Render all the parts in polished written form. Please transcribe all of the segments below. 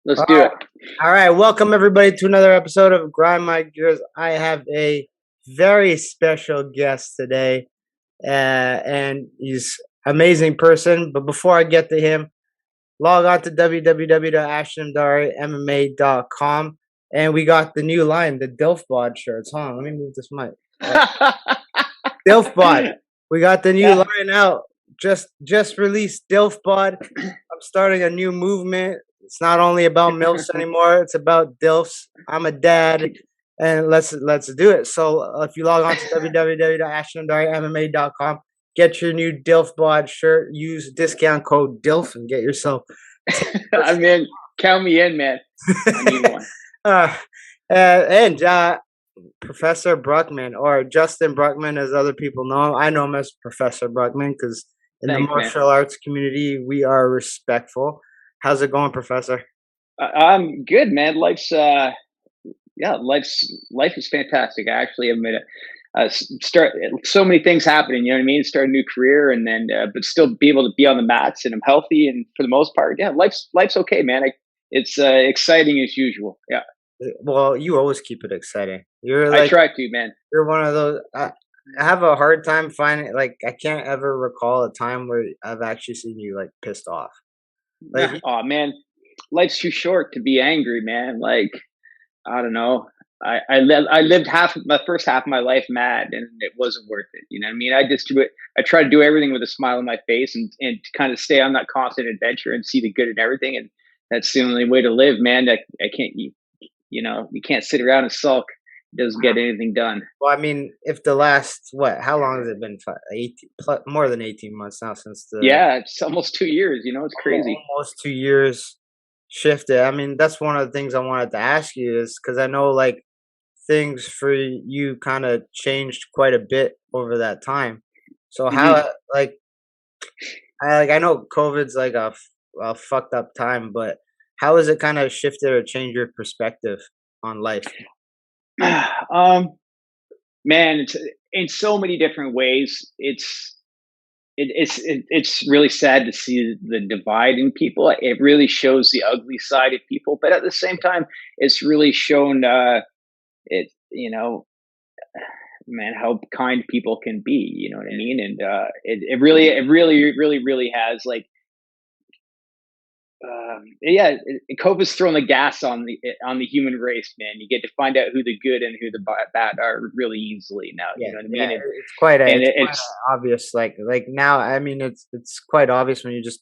Let's All do right, it. all right. Welcome everybody to another episode of Grind My Gears. I have a very special guest today, and he's an amazing person. But before I get to him, log on to www.ashtondarimma.com, and we got the new line, the Dilfbod shirts. Hold on, let me move this mic. Dilfbod. We got the new Yeah. line out. Just released Dilfbod. I'm starting a new movement. It's not only about MILFs anymore. It's about DILFs. I'm a dad, and let's do it. So if you log on to www.ashtondarimma.com, get your new Dilfbod shirt. Use discount code DILF and get yourself. I'm in. Count me in, man. I need one. And Professor Bruckman, or Justin Bruckman, as other people know him. I know him as Professor Bruckman because in the Thanks, man. martial arts community, we are respectful. How's it going, Professor? I'm good, man. Life is fantastic. I actually am in start so many things happening. You know what I mean? Start a new career, and then but still be able to be on the mats, and I'm healthy, and for the most part, yeah, life's okay, man. It's exciting as usual. Yeah, Well, you always keep it exciting. You're I like try to, man. you're one of those. I have a hard time finding, like, I can't ever recall a time where I've actually seen you like pissed off. Like, Oh man, life's too short to be angry, man. Like I don't know. I lived my first half of my life mad, and it wasn't worth it. You know what I mean? I just do it. I try to do everything with a smile on my face, and to kind of stay on that constant adventure and see the good in everything. And that's the only way to live, man. I can't. You can't sit around and sulk. It doesn't get anything done. well, I mean, if the last what? How long has it been? 18, more than 18 months now since the Yeah, it's almost 2 years. It's crazy. almost 2 years shifted. I mean, that's one of the things I wanted to ask you is because I know like things for you kind of changed quite a bit over that time. So hmm how like I know COVID's like a fucked up time, but how has it kind of shifted or changed your perspective on life? um, man, it's in so many different ways. It's really sad to see the divide in people. It really shows the ugly side of people, but at the same time, it's really shown it. Man, how kind people can be. You know what I mean? And it really has like yeah, COVID's thrown the gas on the human race, man. You get to find out who the good and who the bad are really easily now. You Yeah, know what I yeah, mean? And and it's it, quite it's obvious. Like now, I mean, it's quite obvious when you just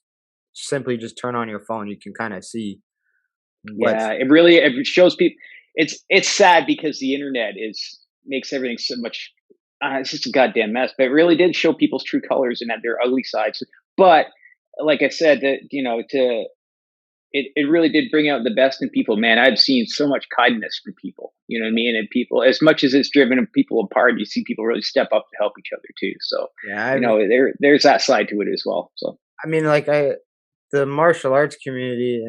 simply just turn on your phone. You can kind of see yeah, what's it shows people. It's sad because the internet is makes everything so much. It's just a goddamn mess. But it really did show people's true colors and at their ugly sides. But like I said, that to it really did bring out the best in people, man. I've seen so much kindness from people, you know what I mean? And people, as much as it's driven people apart, you see people really step up to help each other too. So, yeah. there's that side to it as well. So, I mean, the martial arts community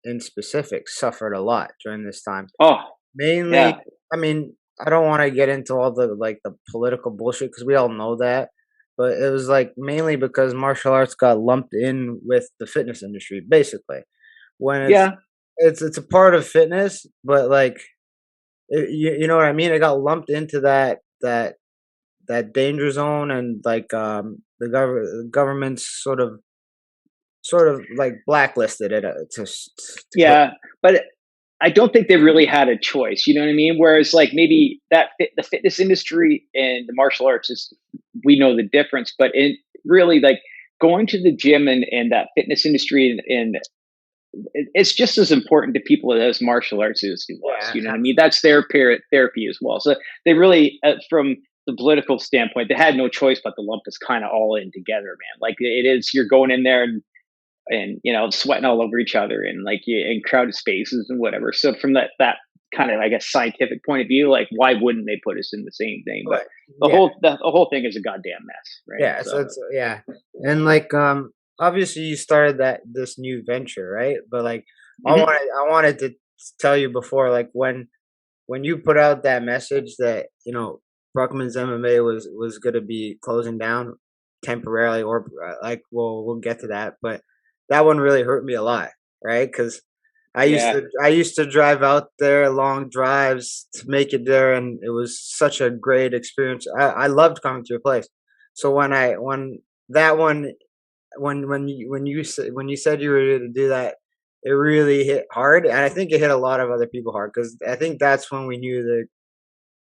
in specific suffered a lot during this time. oh, Mainly, yeah. I mean, I don't want to get into all the political bullshit because we all know that, but it was like mainly because martial arts got lumped in with the fitness industry, basically. When Yeah. it's a part of fitness, but like you know what I mean. It got lumped into that danger zone, and like the government's sort of like blacklisted it to put. Yeah. But I don't think they really had a choice. You know what I mean? Whereas like maybe the fitness industry and the martial arts we know the difference, but it really like going to the gym and that fitness industry and it's just as important to people as martial arts is to us. Yeah, You know what I mean? That's their therapy as well. So they really, from the political standpoint, they had no choice but to lump us kind of all in together, man. Like it is, you're going in there and sweating all over each other and like in crowded spaces and whatever. So from that kind of, I guess, scientific point of view, like why wouldn't they put us in the same thing? But but yeah. the whole thing is a goddamn mess, right? Yeah, so So it's yeah, and like obviously you started this new venture, right? But like mhm. I wanted to tell you before, like when you put out that message that Bruckman's MMA was going to be closing down temporarily, or like we'll get to that, but that one really hurt me a lot, right? Because Yeah, I used to drive out there long drives to make it there, and it was such a great experience. I loved coming to your place. So when that one when you said you were to do that, it really hit hard, and I think it hit a lot of other people hard because I think that's when we knew that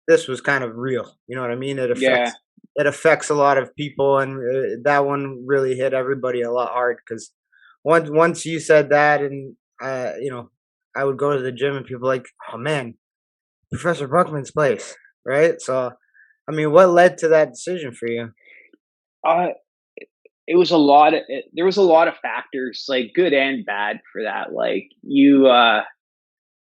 this was kind of real. You know what I mean? yeah. It affects a lot of people, and that one really hit everybody a lot hard because once you said that, and I would go to the gym, and people like, oh man, Professor Bruckman's place, right? So, I mean, what led to that decision for you? Uh, it was a lot of there was a lot of factors, like good and bad for that. Like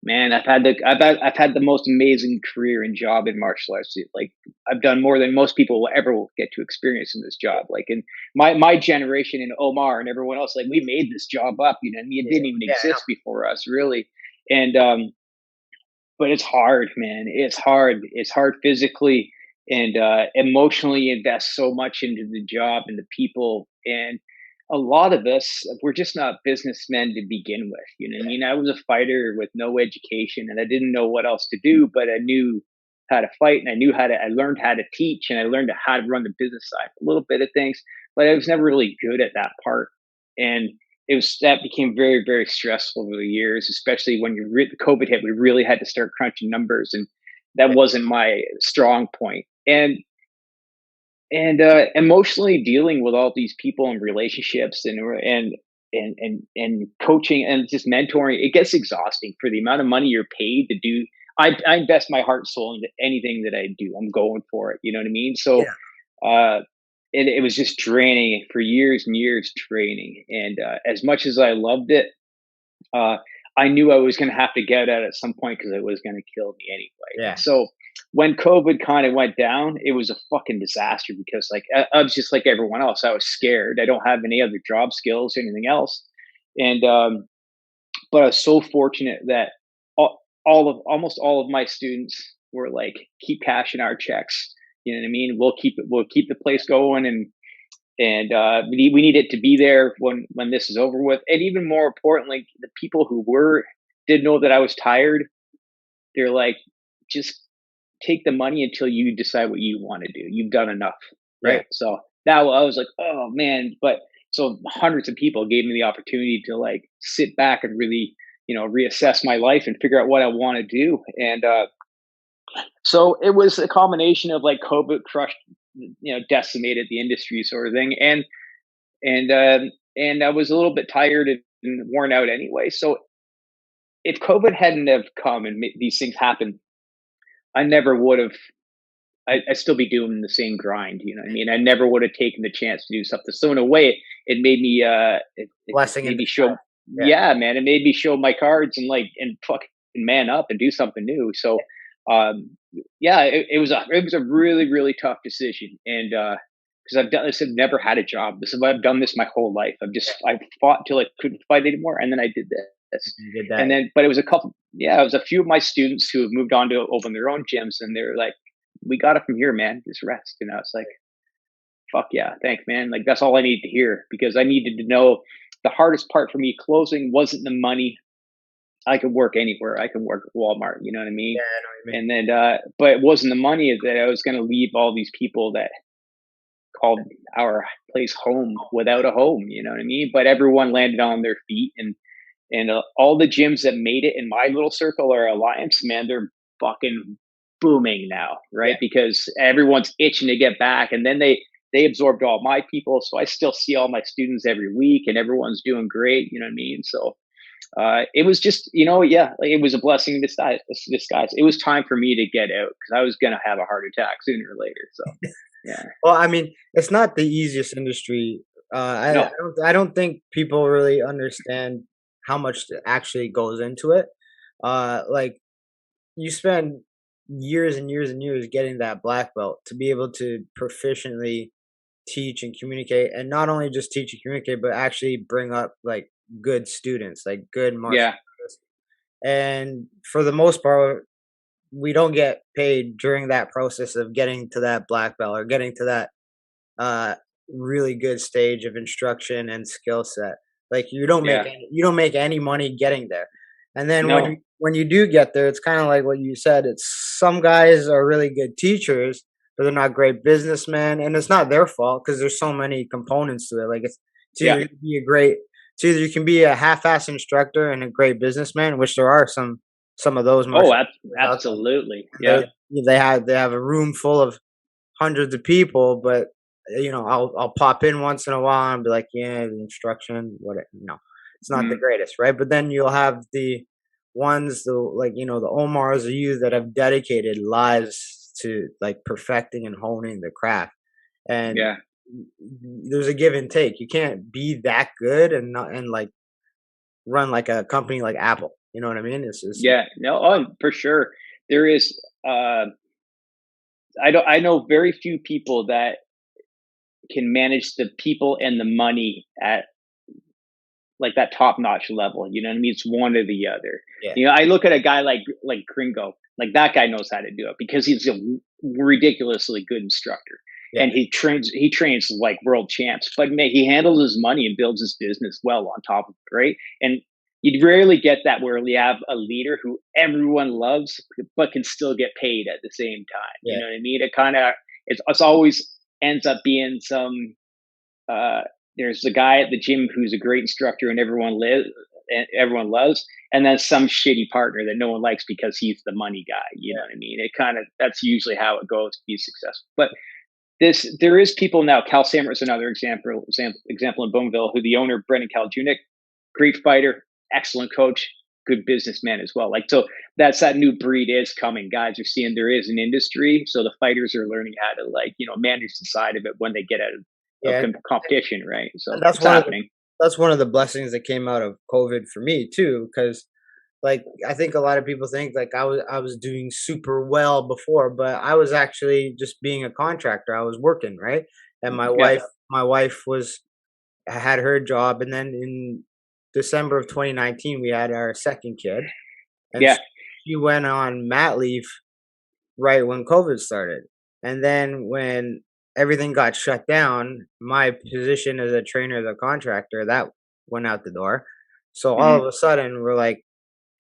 man, I've had the most amazing career and job in martial arts. Like I've done more than most people will ever will get to experience in this job. Like in my generation and Omar and everyone else, like we made this job up, you know, and it Yeah, didn't even yeah, I know. exist before us, really. And but it's hard, man. It's hard. It's hard physically and emotionally. You invest so much into the job and the people, and a lot of us we're just not businessmen to begin with. You know what I mean? I was a fighter with no education, and I didn't know what else to do, but I knew how to fight, and I knew how to. I learned how to teach, and I learned how to run the business side, a little bit of things, but I was never really good at that part, and it was that became very very stressful over the years, especially when COVID hit. We really had to start crunching numbers, and that Yeah, wasn't my strong point. And emotionally dealing with all these people and relationships and coaching and just mentoring, it gets exhausting for the amount of money you're paid to do. I invest my heart and soul into anything that I do. I'm going for it. You know what I mean? So yeah, uh, it was just draining for years and years training. And as much as I loved it, uh, I knew I was going to have to get out at some point because it was going to kill me anyway. And yeah, so when COVID kind of went down, it was a fucking disaster because like I was just like everyone else. I was scared. I don't have any other job skills or anything else. And but I was so fortunate that almost all of my students were like, keep cashing our checks. You know what I mean? We'll keep the place going, and we need it to be there when this is over with. And even more importantly, the people who were did know that I was tired. They're like, just take the money until you decide what you want to do. You've done enough, yeah, right? So now I was like, oh man, but so hundreds of people gave me the opportunity to like sit back and really, you know, reassess my life and figure out what I want to do. And so it was a combination of like COVID crushed, you know, decimated the industry sort of thing, and I was a little bit tired and worn out anyway. So if COVID hadn't have come and these things happened, I never would have. I'd still be doing the same grind. You know what I mean? I never would have taken the chance to do something. So in a way, it made me. It blessing in made me disguise. show. Yeah, Yeah, man. It made me show my cards and like and fucking man up and do something new. So, yeah, it was a really really tough decision, and because I've done this, I've never had a job. I've done this my whole life. I fought till I couldn't fight anymore, and then I did this, you did and that. then but it was a couple. Yeah, it was a few of my students who have moved on to open their own gyms, and they're like, "We got it from here, man. Just rest." You know, it's like, "Fuck yeah, thanks, man." Like that's all I needed to hear because I needed to know the hardest part for me closing wasn't the money. I could work anywhere. I could work at Walmart. You know what I Yeah, mean? I know what you mean. And then, but it wasn't the money that I was going to leave all these people that called our place home without a home. You know what I mean? But everyone landed on their feet, and all the gyms that made it in my little circle or alliance, man, they're fucking booming now, Yeah, right? Because everyone's itching to get back, and then they absorbed all my people, so I still see all my students every week, and everyone's doing great. You know what I mean? So it was just, you know, yeah, like it was a blessing in disguise. Disguise. It was time for me to get out because I was gonna have a heart attack sooner or later. So yeah, well, I mean, it's not the easiest industry. no, I don't think people really understand how much actually goes into it. Like you spend years and years and years getting that black belt to be able to proficiently teach and communicate, and not only just teach and communicate, but actually bring up like good students, like good martial yeah, artists. And for the most part, we don't get paid during that process of getting to that black belt or getting to that uh, really good stage of instruction and skill set. Like you don't make yeah, you don't make any money getting there. And then No. when you do get there, it's kind of like what you said. It's some guys are really good teachers, but they're not great businessmen, and it's not their fault because there's so many components to it. Like it's Yeah. either you can be a great, it's either you can be a half-ass instructor and a great businessman, which there are some of those Oh, martial arts out absolutely. there. Yeah. They have a room full of hundreds of people, but I'll pop in once in a while and be like, yeah, the instruction, what, it's not the Mm, greatest, right? But then you'll have the ones, the like, the Omars of you that have dedicated lives to like perfecting and honing the craft, and yeah. there's a give and take. You can't be that good and not and like run like a company like Apple. You know what I mean? It's just Yeah. No, oh, for sure. There is uh I know very few people that can manage the people and the money at like that top notch level. You know what I mean? It's one or the other. yeah, I look at a guy like Gringo, like that guy knows how to do it because he's a ridiculously good instructor. yeah, And he trains like world champs, but man, he handles his money and builds his business well on top of it, right? And you rarely get that where you have a leader who everyone loves, but can still get paid at the same time. You yeah, know what I mean? It kind of it's always ends up being some uh, there's the guy at the gym who's a great instructor and everyone loves, and then some shitty partner that no one likes because he's the money guy. You know yeah, what I mean? It kind of that's usually how it goes to be successful. But there is people now. Cal Sammer is another example in Bowmanville, who the owner Brendan Kaljunic, great fighter, excellent coach, good businessman as well. Like so, that's that new breed is coming. Guys are seeing there is an industry, so the fighters are learning how to manage the side of it when they get out of yeah. competition, right? And So it's happening. that's one of the blessings that came out of COVID for me too, because like I think a lot of people think like I was doing super well before, but I was actually just being a contractor. I was working, right? And my Yeah, wife was had her job, and then in December of 2019 we had our second kid, and yeah, she went on mat leave right when COVID started. And then when everything got shut down, my position as a trainer, as a contractor, that went out the door. So all hmm of a sudden, we're like,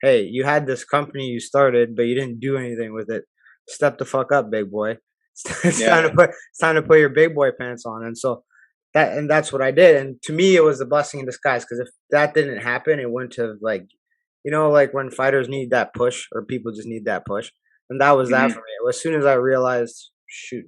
hey, you had this company you started, but you didn't do anything with it. Step the fuck up, big boy. It's yeah, time to put your big boy pants on. And so that's what I did. And to me, it was a blessing in disguise because if that didn't happen, it wouldn't have like, like when fighters need that push or people just need that push. And that was that for hmm me. As soon as I realized, shoot,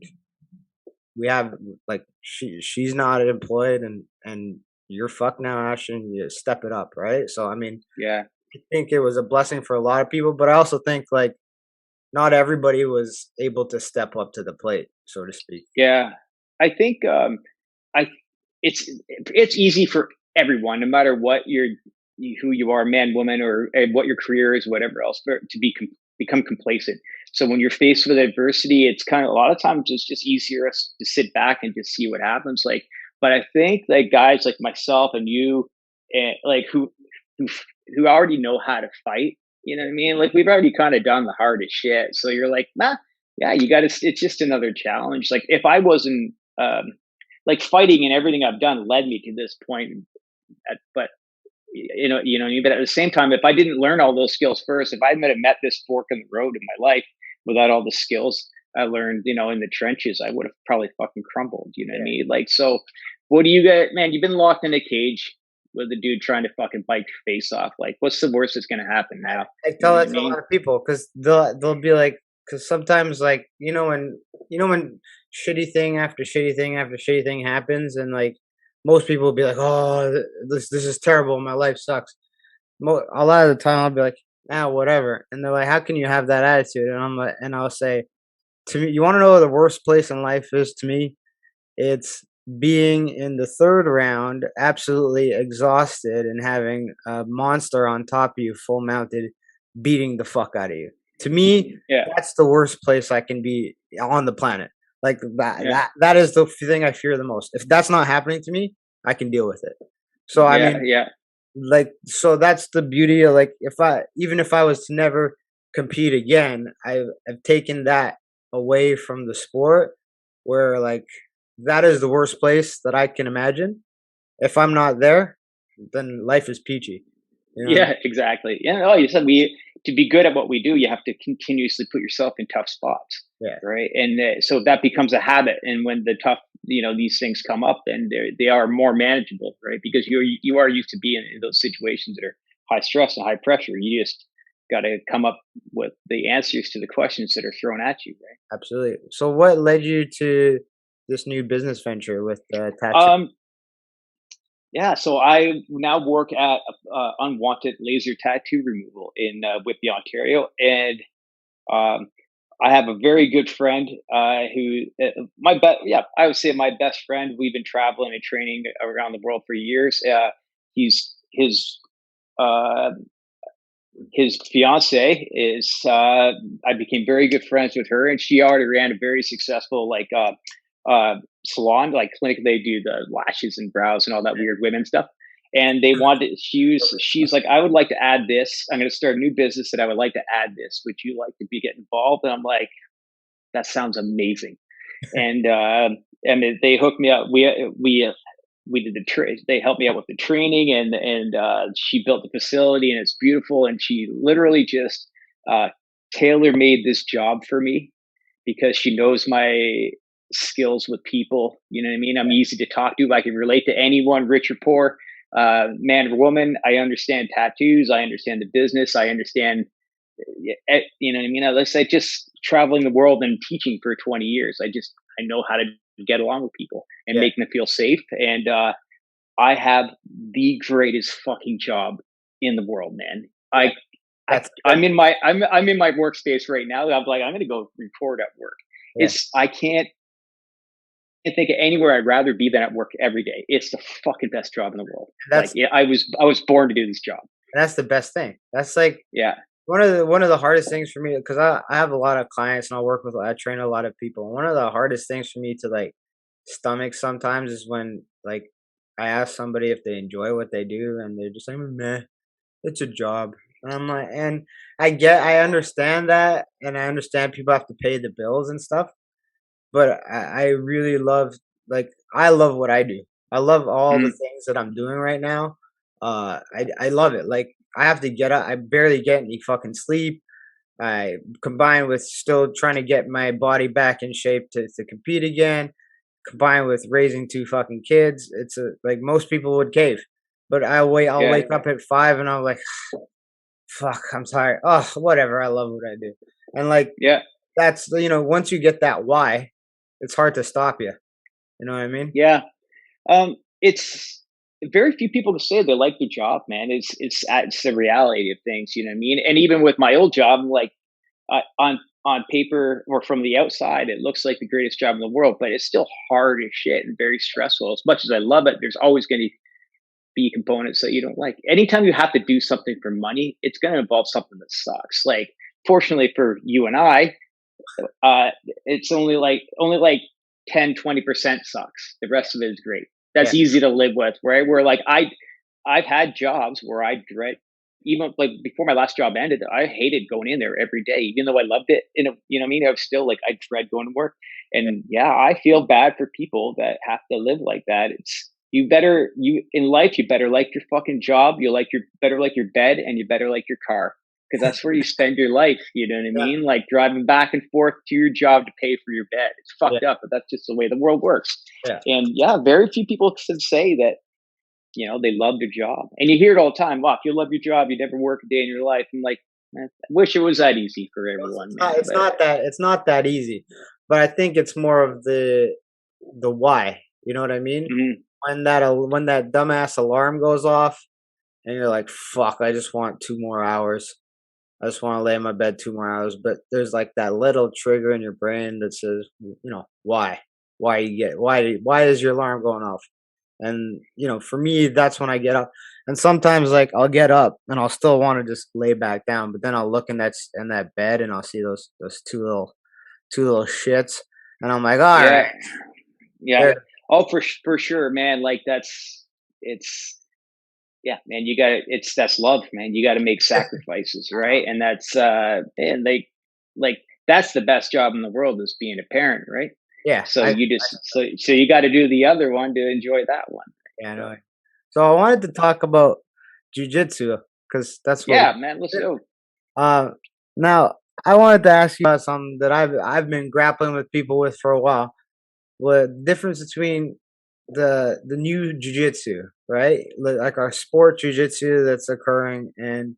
we have like she's not employed and you're fucked now, Ashton. You step it up, right? So I mean, yeah, I think it was a blessing for a lot of people, but I also think like not everybody was able to step up to the plate, so to speak. yeah. I think I it's easy for everyone, no matter who you are, man, woman, or what your career is, whatever else, to become complacent. So when you're faced with adversity, it's kind of a lot of times it's just easier to sit back and just see what happens. Like, but I think like guys like myself and you, and like who who already know how to fight. You know what I mean? Like we've already kind of done the hardest shit. So you're like, nah, yeah, you got to. It's just another challenge. Like if I wasn't like fighting and everything I've done led me to this point. But but at the same time, if I didn't learn all those skills first, if I had met this fork in the road in my life without all the skills I learned, in the trenches, I would have probably fucking crumbled. You know what I Yeah. mean? Like, so what do you get, man? You've been locked in a cage with a dude trying to fucking bite your face off. Like, what's the worst that's gonna happen now? I You tell know what that I to a lot mean? of people because they'll be like, because sometimes like when shitty thing after shitty thing after shitty thing happens, and like most people will be like, oh, this is terrible, my life sucks. A lot of the time I'll be like, ah, whatever, and they're like, how can you have that attitude? And I'm like, and I'll say, to me, you want to know what the worst place in life is to me? It's being in the third round, absolutely exhausted, and having a monster on top of you, full mounted, beating the fuck out of you. To me, Yeah, that's the worst place I can be on the planet. Like yeah, that is the thing I fear the most. If that's not happening to me, I can deal with it. So I yeah, mean, yeah, like, so that's the beauty of like, even if I was to never compete again, I've taken that away from the sport, where like that is the worst place that I can imagine. If I'm not there, then life is peachy. You know what I mean? Yeah, exactly. Yeah. Oh, you said to be good at what we do, you have to continuously put yourself in tough spots, Yeah, right? And so that becomes a habit. And when the tough, these things come up, then they are more manageable, right? Because you are used to being in those situations that are high stress and high pressure. You just got to come up with the answers to the questions that are thrown at you, absolutely. So what led you to this new business venture with the tattoo? right? Yeah, so I now work at unwanted laser tattoo removal in Whitby, Ontario, and um, I have a very good friend who yeah, I would say my best friend. We've been traveling and training around the world for years. He's uh, his fiance is I became very good friends with her, and she already ran a very successful salon, like clinic. They do the lashes and brows and all that weird women stuff. And they wanted she's like, I would like to add this. I'm going to start a new business that I would like to add this. Would you like to be get involved? And I'm like, that sounds amazing. And they hooked me up. We did they helped me out with the training, and she built the facility, and it's beautiful. And she literally just uh, tailor made this job for me because she knows my skills with people. You know what I mean? I'm easy to talk to. I can relate to anyone, rich or poor, man or woman. I understand tattoos. I understand the business. I understand. You know what I mean? Let's say just traveling the world and teaching for 20 years. I know how to get along with people and Yeah, make them feel safe. And I have the greatest fucking job in the world, man. yeah, that's good. I'm in my workspace right now. I'm like, I'm going to go record at work. Yeah, I can't think of anywhere I'd rather be than at work every day. It's the fucking best job in the world. and Like, yeah, I was born to do this job. that's the best thing. That's like Yeah. one of the hardest things for me because I have a lot of clients and I train a lot of people. One of the hardest things for me to like stomach sometimes is when like I ask somebody if they enjoy what they do and they're just like meh, it's a job. And I'm like, and I understand that, and I understand people have to pay the bills and stuff. But I really love like I love what I do. I love all the Mm, things that I'm doing right now. I love it. Like I have to get up. I barely get any fucking sleep. I combined with still trying to get my body back in shape to compete again. Combined with raising two fucking kids, it's a like most people would cave. But I'll yeah. wake up at 5 and I'm like, fuck, I'm tired. Oh, whatever. I love what I do. And like Yeah. that's once you get that why, it's hard to stop you. You know what I mean? Yeah. It's very few people can say they like the job, man. It's the reality of things, you know what I mean? And even with my old job, like on paper or from the outside, it looks like the greatest job in the world, but it's still hard as shit and very stressful. As much as I love it, there's always going to be components that you don't like. Anytime you have to do something for money, it's going to involve something that sucks. Like, fortunately for you and I, it's only like 10-20% sucks. The rest of it is great. Yeah, That's easy to live with, right? Where like I've had jobs where I dread, even like before my last job ended, I hated going in there every day, even though I loved it. You know what I mean? I was still like, I dread going to work. yeah, And yeah, I feel bad for people that have to live like that. You in life, you better like your fucking job. You better like your bed, and you better like your car, because that's where you spend your life. You know what I yeah, mean? Like driving back and forth to your job to pay for your bed. It's yeah, fucked up, but that's just the way the world works. yeah. And yeah, very few people can say that, they love their job. And you hear it all the time. Wow, if you love your job, you never work a day in your life. I'm like, I wish it was that easy for everyone, man. But It's not that easy, but I think it's more of the why. You know what I mean? mhm, When that dumbass alarm goes off, and you're like, "Fuck! I just want 2 more hours. I just want to lay in my bed 2 more hours." But there's like that little trigger in your brain that says, why? Why is your alarm going off? And for me, that's when I get up. And sometimes, like, I'll get up and I'll still want to just lay back down, but then I'll look in that bed and I'll see those two little shits, and I'm like, all right, yeah, yeah. there, Oh, for sure, man. Like it's yeah, man. That's love, man. You got to make sacrifices, right? And that's and like that's the best job in the world, is being a parent, right? yeah, So you got to do the other one to enjoy that one. yeah, I So know. So I wanted to talk about jujitsu because that's what. Yeah, man, let's go. Uh, Now I wanted to ask you about something that I've been grappling with people with for a while. What difference between the new jujitsu, right? Like our sport jujitsu that's occurring, and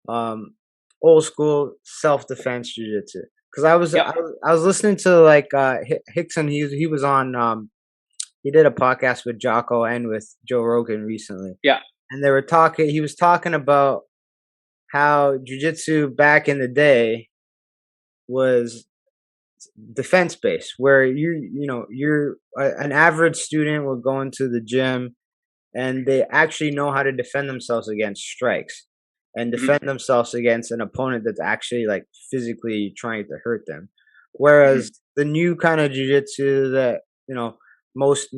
um old school self defense jujitsu. Because Yep. I was listening to like Hickson. He was on he did a podcast with Jocko and with Joe Rogan recently, Yeah. and they were talking. He was talking about how jujitsu back in the day was defense based, where you're an average student will go into the gym and they actually know how to defend themselves against strikes and Hmm. defend themselves against an opponent that's actually like physically trying to hurt them. Hmm. Whereas the new kind of jujitsu that most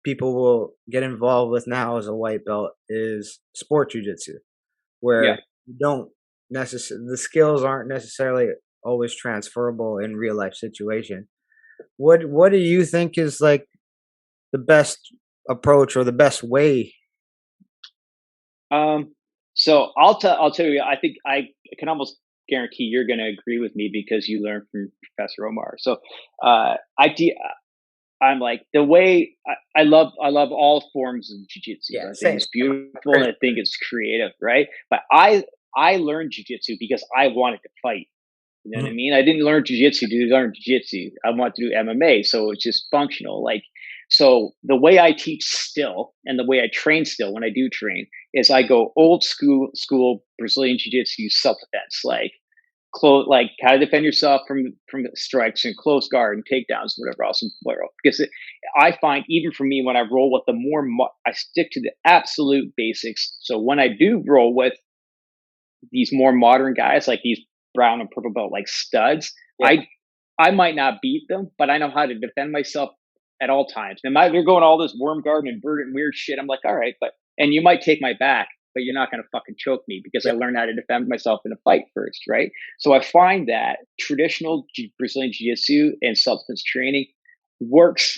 people will get involved with now as a white belt is sport jujitsu, Yeah. where you don't the skills aren't necessarily always transferable in real life situation. What do you think is like the best approach or the best way? Um, so I'll tell you, I think I can almost guarantee you're going to agree with me because you learned from Professor Omar. So, I'm like the way I love all forms of jujitsu. Yeah, I think same. it's beautiful and I think it's creative, right? But I learned jujitsu because I wanted to fight. You know what I Mhm. mean? I didn't learn jujitsu to learn jujitsu. I want to do MMA, so it's just functional. Like, so the way I teach still, and the way I train still when I do train, is I go old school Brazilian jiu-jitsu self defense, like like how to defend yourself from strikes and close guard and takedowns, whatever else, and whatever. Because I find even for me when I roll with the I stick to the absolute basics. So when I do roll with these more modern guys, like these brown and purple belt like studs, Yeah. I might not beat them, but I know how to defend myself at all times. And they're going all this worm guard and invert and weird shit. I'm like, all right, but and you might take my back, but you're not going to fucking choke me because I Yeah. learned how to defend myself in a fight first, right? So I find that traditional Brazilian jiu-jitsu and self-defense training works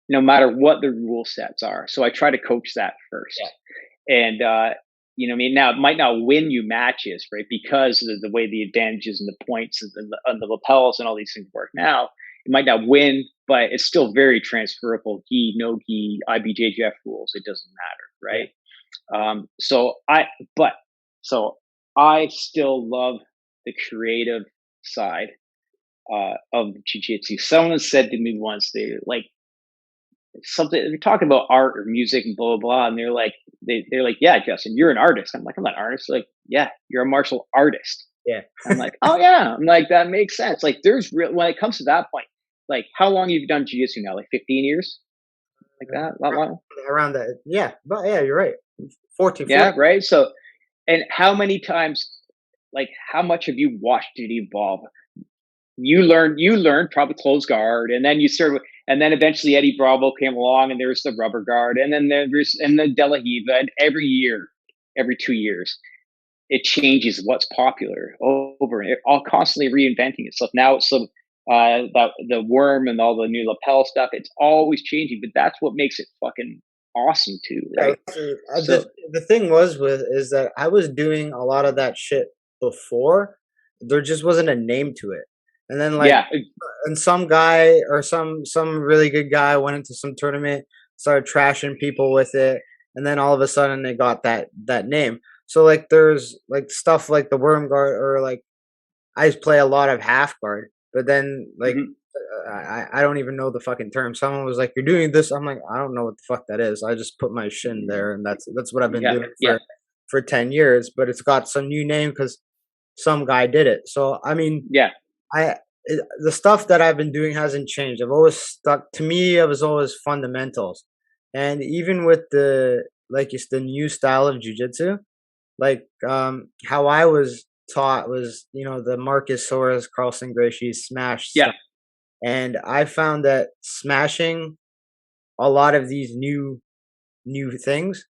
no matter what the rule sets are. So I try to coach that Yeah. first. And you know, what I mean, now it might not win you matches, right? Because of the way the advantages and the points and the lapels and all these things work now. It might not win, but it's still very transferable. Gi, no gi, IBJJF rules. It doesn't matter, Yeah. right? So but so I still love the creative side of jujitsu. Someone said to me once, they like something they're talking about art or music and blah blah blah, and they're like, yeah, Justin, you're an artist. I'm like, I'm not an artist. They're like, yeah, you're a martial artist. Yeah. I'm like, oh yeah. I'm like, that makes sense. Like, there's real when it comes to that point. Like, how long have you done jiu-jitsu now? Like 15 years, like that. A lot long. Around that, yeah, but yeah, you're right. 14, Yeah, 14. right. So, and how many times, like, how much have you watched it evolve? You learned probably close guard, and then you started, and then eventually Eddie Bravo came along, and there's the rubber guard, and then there's and the De La Hiva, and every year, every 2 years, it changes what's popular over it, all constantly reinventing itself. Now it's some the worm and all the new lapel stuff. It's always changing, but that's what makes it fucking awesome too, Yeah, right? the So thing was with is that I was doing a lot of that shit before. There just wasn't a name to it, and then like, yeah, and some guy or some really good guy went into some tournament, started trashing people with it, and then all of a sudden they got that name. So like, there's like stuff like the worm guard, or like I just play a lot of half guard, but then like mhm, I don't even know the fucking term. Someone was like, "You're doing this." I'm like, "I don't know what the fuck that is." I just put my shin there, and that's what I've been yeah, doing yeah, for 10 years. But it's got some new name because some guy did it. So I mean, yeah, the stuff that I've been doing hasn't changed. I've always stuck to me. It was always fundamentals, and even with the new style of jujitsu, like how I was taught was the Marcus Soros, Carlson Gracie smash yeah. stuff, and I found that smashing a lot of these new things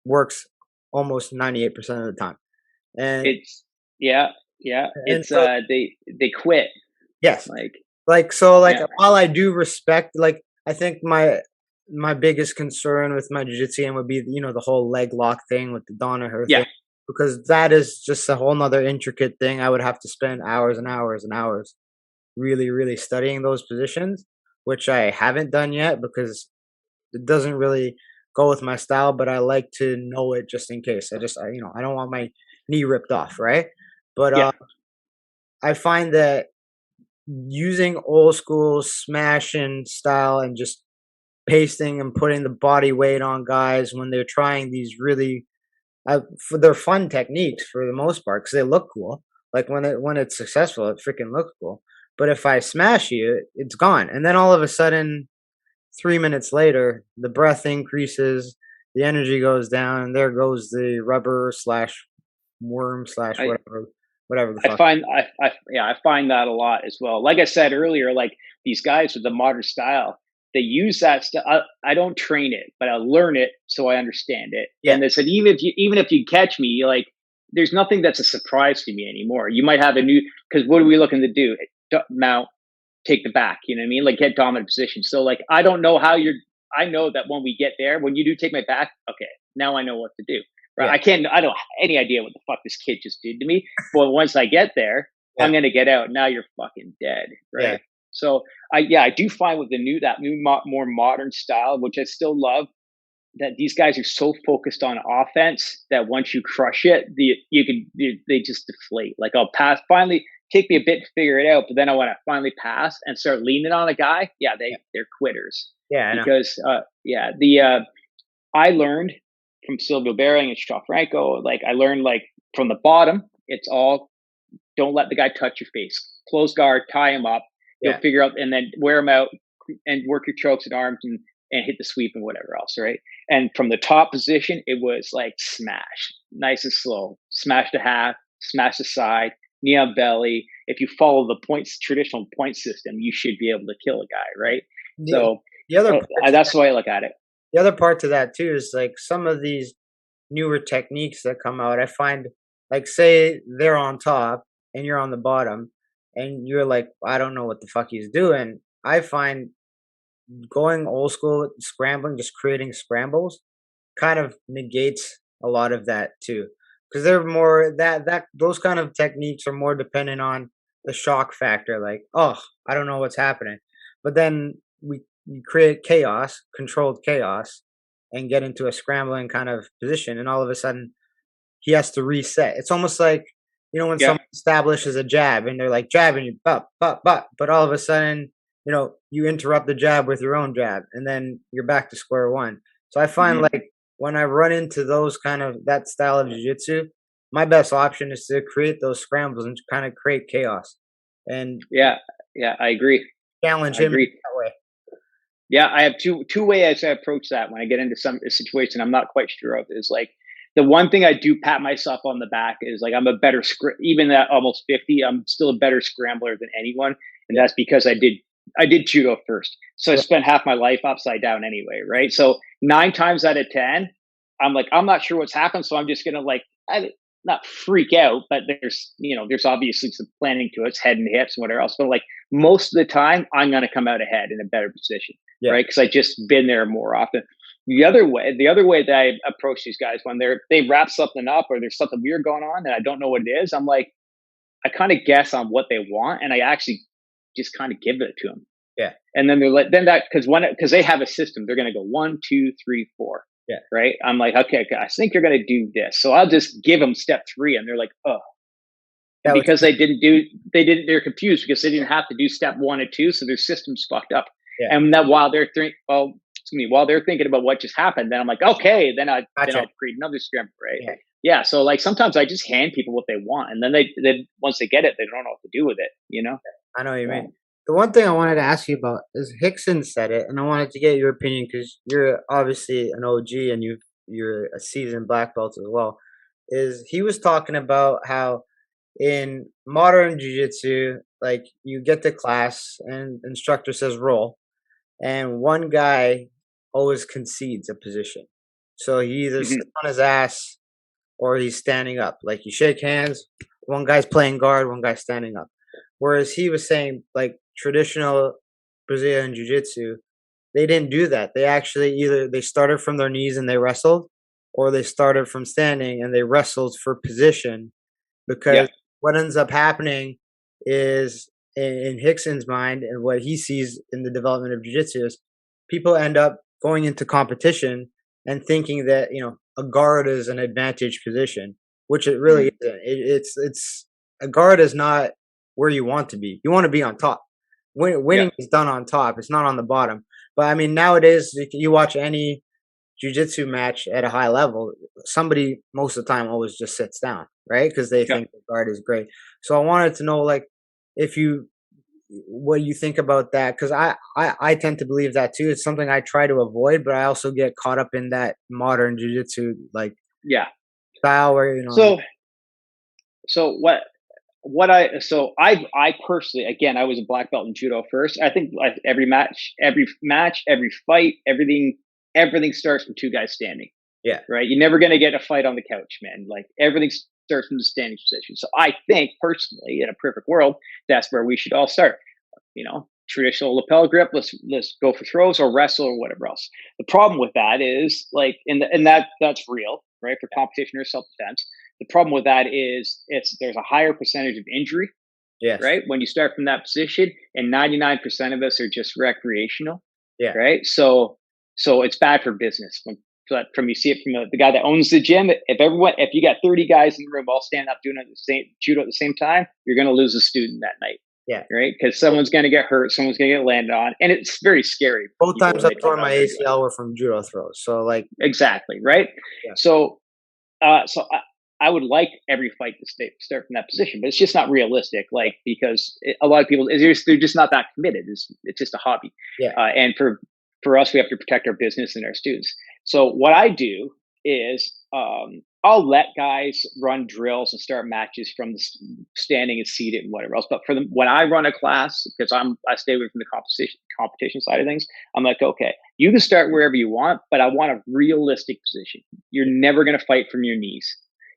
works almost 98% of the time. And It's yeah, yeah. and It's so they quit. yes, Like, like yeah, while I do respect, like I think my biggest concern with my jiu-jitsu would be the whole leg lock thing with the Danaher yeah, thing. because that is just a whole nother intricate thing. I would have to spend hours and hours and hours really, really studying those positions, which I haven't done yet because it doesn't really go with my style, but I like to know it just in case. I don't want my knee ripped off, right? But Yeah. I find that using old school smashing style and just pasting and putting the body weight on guys when they're trying these really for their fun techniques for the most part because they look cool. Like when it's successful, it freaking looks cool. But if I smash you, it's gone, and then all of a sudden 3 minutes later, the breath increases, the energy goes down, and there goes the rubber slash worm slash I whatever the I fuck. find I find that a lot as well. Like I said earlier, like these guys with the modern style, they use that stuff. I don't train it, but I learn it so I understand it. Yeah, And they said even if you catch me, like there's nothing that's a surprise to me anymore. You might have a new because what are we looking to do? Mount, take the back. You know what I mean? Like get dominant position. So like I don't know how you're. I know that when we get there, when you do take my back, okay, now I know what to do. Right? yeah, I don't have any idea what the fuck this kid just did to me, but once I get there, I'm yeah, gonna get out. Now you're fucking dead, yeah, right? So I do find with the more modern style, which I still love, that these guys are so focused on offense that once you crush it, they just deflate. Like I'll pass. Finally, take me a bit to figure it out, but then I want to finally pass and start leaning on a guy. Yeah, yeah, they're quitters yeah. I know. because yeah the I learned from Silvio Bearing and Shaw Franco. Like I learned like from the bottom, it's all don't let the guy touch your face. Close guard, tie him up. You'll Yeah, figure out, and then wear him out and work your chokes and arms and hit the sweep and whatever else, right? And from the top position, it was like smash, nice and slow, smash the half, smash the side, knee on belly. If you follow the points traditional point system, you should be able to kill a guy, right? the So the other part to that's the way I look at it. the other part to that too is like some of these newer techniques that come out. I find like say they're on top and you're on the bottom, and you're like, I don't know what the fuck he's doing. I find going old school scrambling, just creating scrambles, kind of negates a lot of that too, because they're more that those kind of techniques are more dependent on the shock factor. Like, oh, I don't know what's happening, but then we create chaos, controlled chaos, and get into a scrambling kind of position, and all of a sudden he has to reset. It's almost like, when Yeah. someone establishes a jab and they're like jabbing you, but all of a sudden, you interrupt the jab with your own jab, and then you're back to square one. So I find Hmm. like when I run into those kind of that style of jiu-jitsu, my best option is to create those scrambles and kind of create chaos and Yeah. Yeah. I agree. challenge I him in agree. that way. Yeah, I have two ways I approach that when I get into some situation I'm not quite sure of is like the one thing I do pat myself on the back is like I'm a better even at almost 50, I'm still a better scrambler than anyone, and Yeah, that's because I did judo first. So I yeah, spent half my life upside down anyway, right? So 9 times out of 10, I'm like I'm not sure what's happened, so I'm just going to like not freak out, but there's obviously some planning to it, it's head and hips and whatever else, but like most of the time I'm going to come out ahead in a better position, yeah, right? Because I just been there more often. The other way that I approach these guys when they wrap something up or there's something weird going on and I don't know what it is, I'm like I kind of guess on what they want and I actually just kind of give it to them. yeah, And then they're like, then that because they have a system, they're going to go 1, 2, 3, 4, yeah. right? I'm like, okay, I think you're going to do this, so I'll just give them step 3, and they're like, oh, and That was because they're confused because they didn't have to do step 1 and 2, so their system's fucked up. yeah. And then while they're thinking about what just happened, then I'm like, okay, then Gotcha. I'll create another scramble, right? Yeah. Yeah. So like sometimes I just hand people what they want, and then then once they get it, they don't know what to do with it, I know what you mean. So The one thing I wanted to ask you about is Hickson said it, and I wanted to get your opinion because you're obviously an OG and you're a seasoned black belt as well. Is he was talking about how in modern jiu-jitsu, like you get to class and instructor says roll, and one guy always concedes a position. So he either mhm. sits on his ass or he's standing up. Like you shake hands, one guy's playing guard, one guy's standing up. Whereas he was saying like traditional Brazilian jiu-jitsu, they didn't do that. They actually either they started from their knees and they wrestled, or they started from standing and they wrestled for position. Yeah. Because what ends up happening is in Hickson's mind and what he sees in the development of jiu-jitsu is people end up going into competition and thinking that, a guard is an advantage position, which it really Mhm. isn't. It's a guard is not where you want to be. You want to be on top. Yeah. Winning is done on top. It's not on the bottom. But I mean, nowadays you watch any jujitsu match at a high level, somebody most of the time always just sits down, right? Because they Yeah. think the guard is great. So I wanted to know, like, if you, what you think about that, because I tend to believe that too. It's something I try to avoid, but I also get caught up in that modern jujitsu like Yeah. style where So so I personally, again, I was a black belt in judo first. I think every match, every fight, everything starts from two guys standing, yeah, right? You're never going to get a fight on the couch, man. Like everything starts from the standing position. So I think personally, in a perfect world, that's where we should all start. Traditional lapel grip. Let's go for throws or wrestle or whatever else. The problem with that is like, and that's real, right? For competition or self defense. The problem with that is there's a higher percentage of injury, yes, right? When you start from that position, and 99% of us are just recreational, yeah, right? So it's bad for business. But from you see it from the guy that owns the gym. If you got 30 guys in the room all stand up doing the same judo at the same time, you're going to lose a student that night, yeah. right? Because someone's going to get hurt, someone's going to get landed on, and it's very scary for Both people times when I've they don't torn know my what they're doing. ACL were from judo throws. So like, Exactly, right? yeah, So I would like every fight to start from that position, but it's just not realistic. Like because a lot of people, they're just not that committed. It's just a hobby, yeah, and for us, we have to protect our business and our students. So what I do is I'll let guys run drills and start matches from the standing and seated and whatever else. But for them, when I run a class, because I stay away from the competition side of things, I'm like, okay, you can start wherever you want, but I want a realistic position. You're never going to fight from your knees.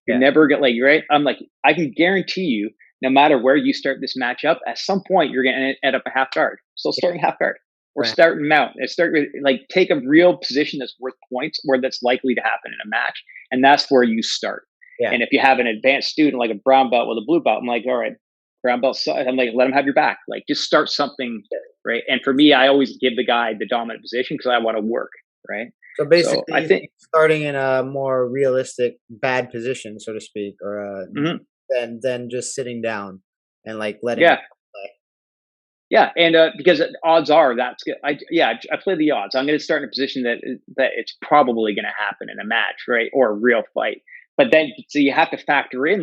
You're yeah, never going to, like, right. I'm like, I can guarantee you, no matter where you start this matchup, at some point you're going to end up a half guard. So yeah, start in half guard or right, start in mount. And start with, like, take a real position that's worth points, where that's likely to happen in a match, and that's where you start. yeah. And if you have an advanced student like a brown belt with a blue belt, I'm like, all right, brown belt. I'm like, let them have your back. Like, just start something, right? And for me, I always give the guy the dominant position because I want to work, right? So So basically, I you think, think starting in a more realistic bad position, so to speak, or mhm, than just sitting down and like letting yeah, it play. yeah, and because odds are that's good. I play the odds. I'm going to start in a position that it's probably going to happen in a match, right, or a real fight. But then, so you have to factor in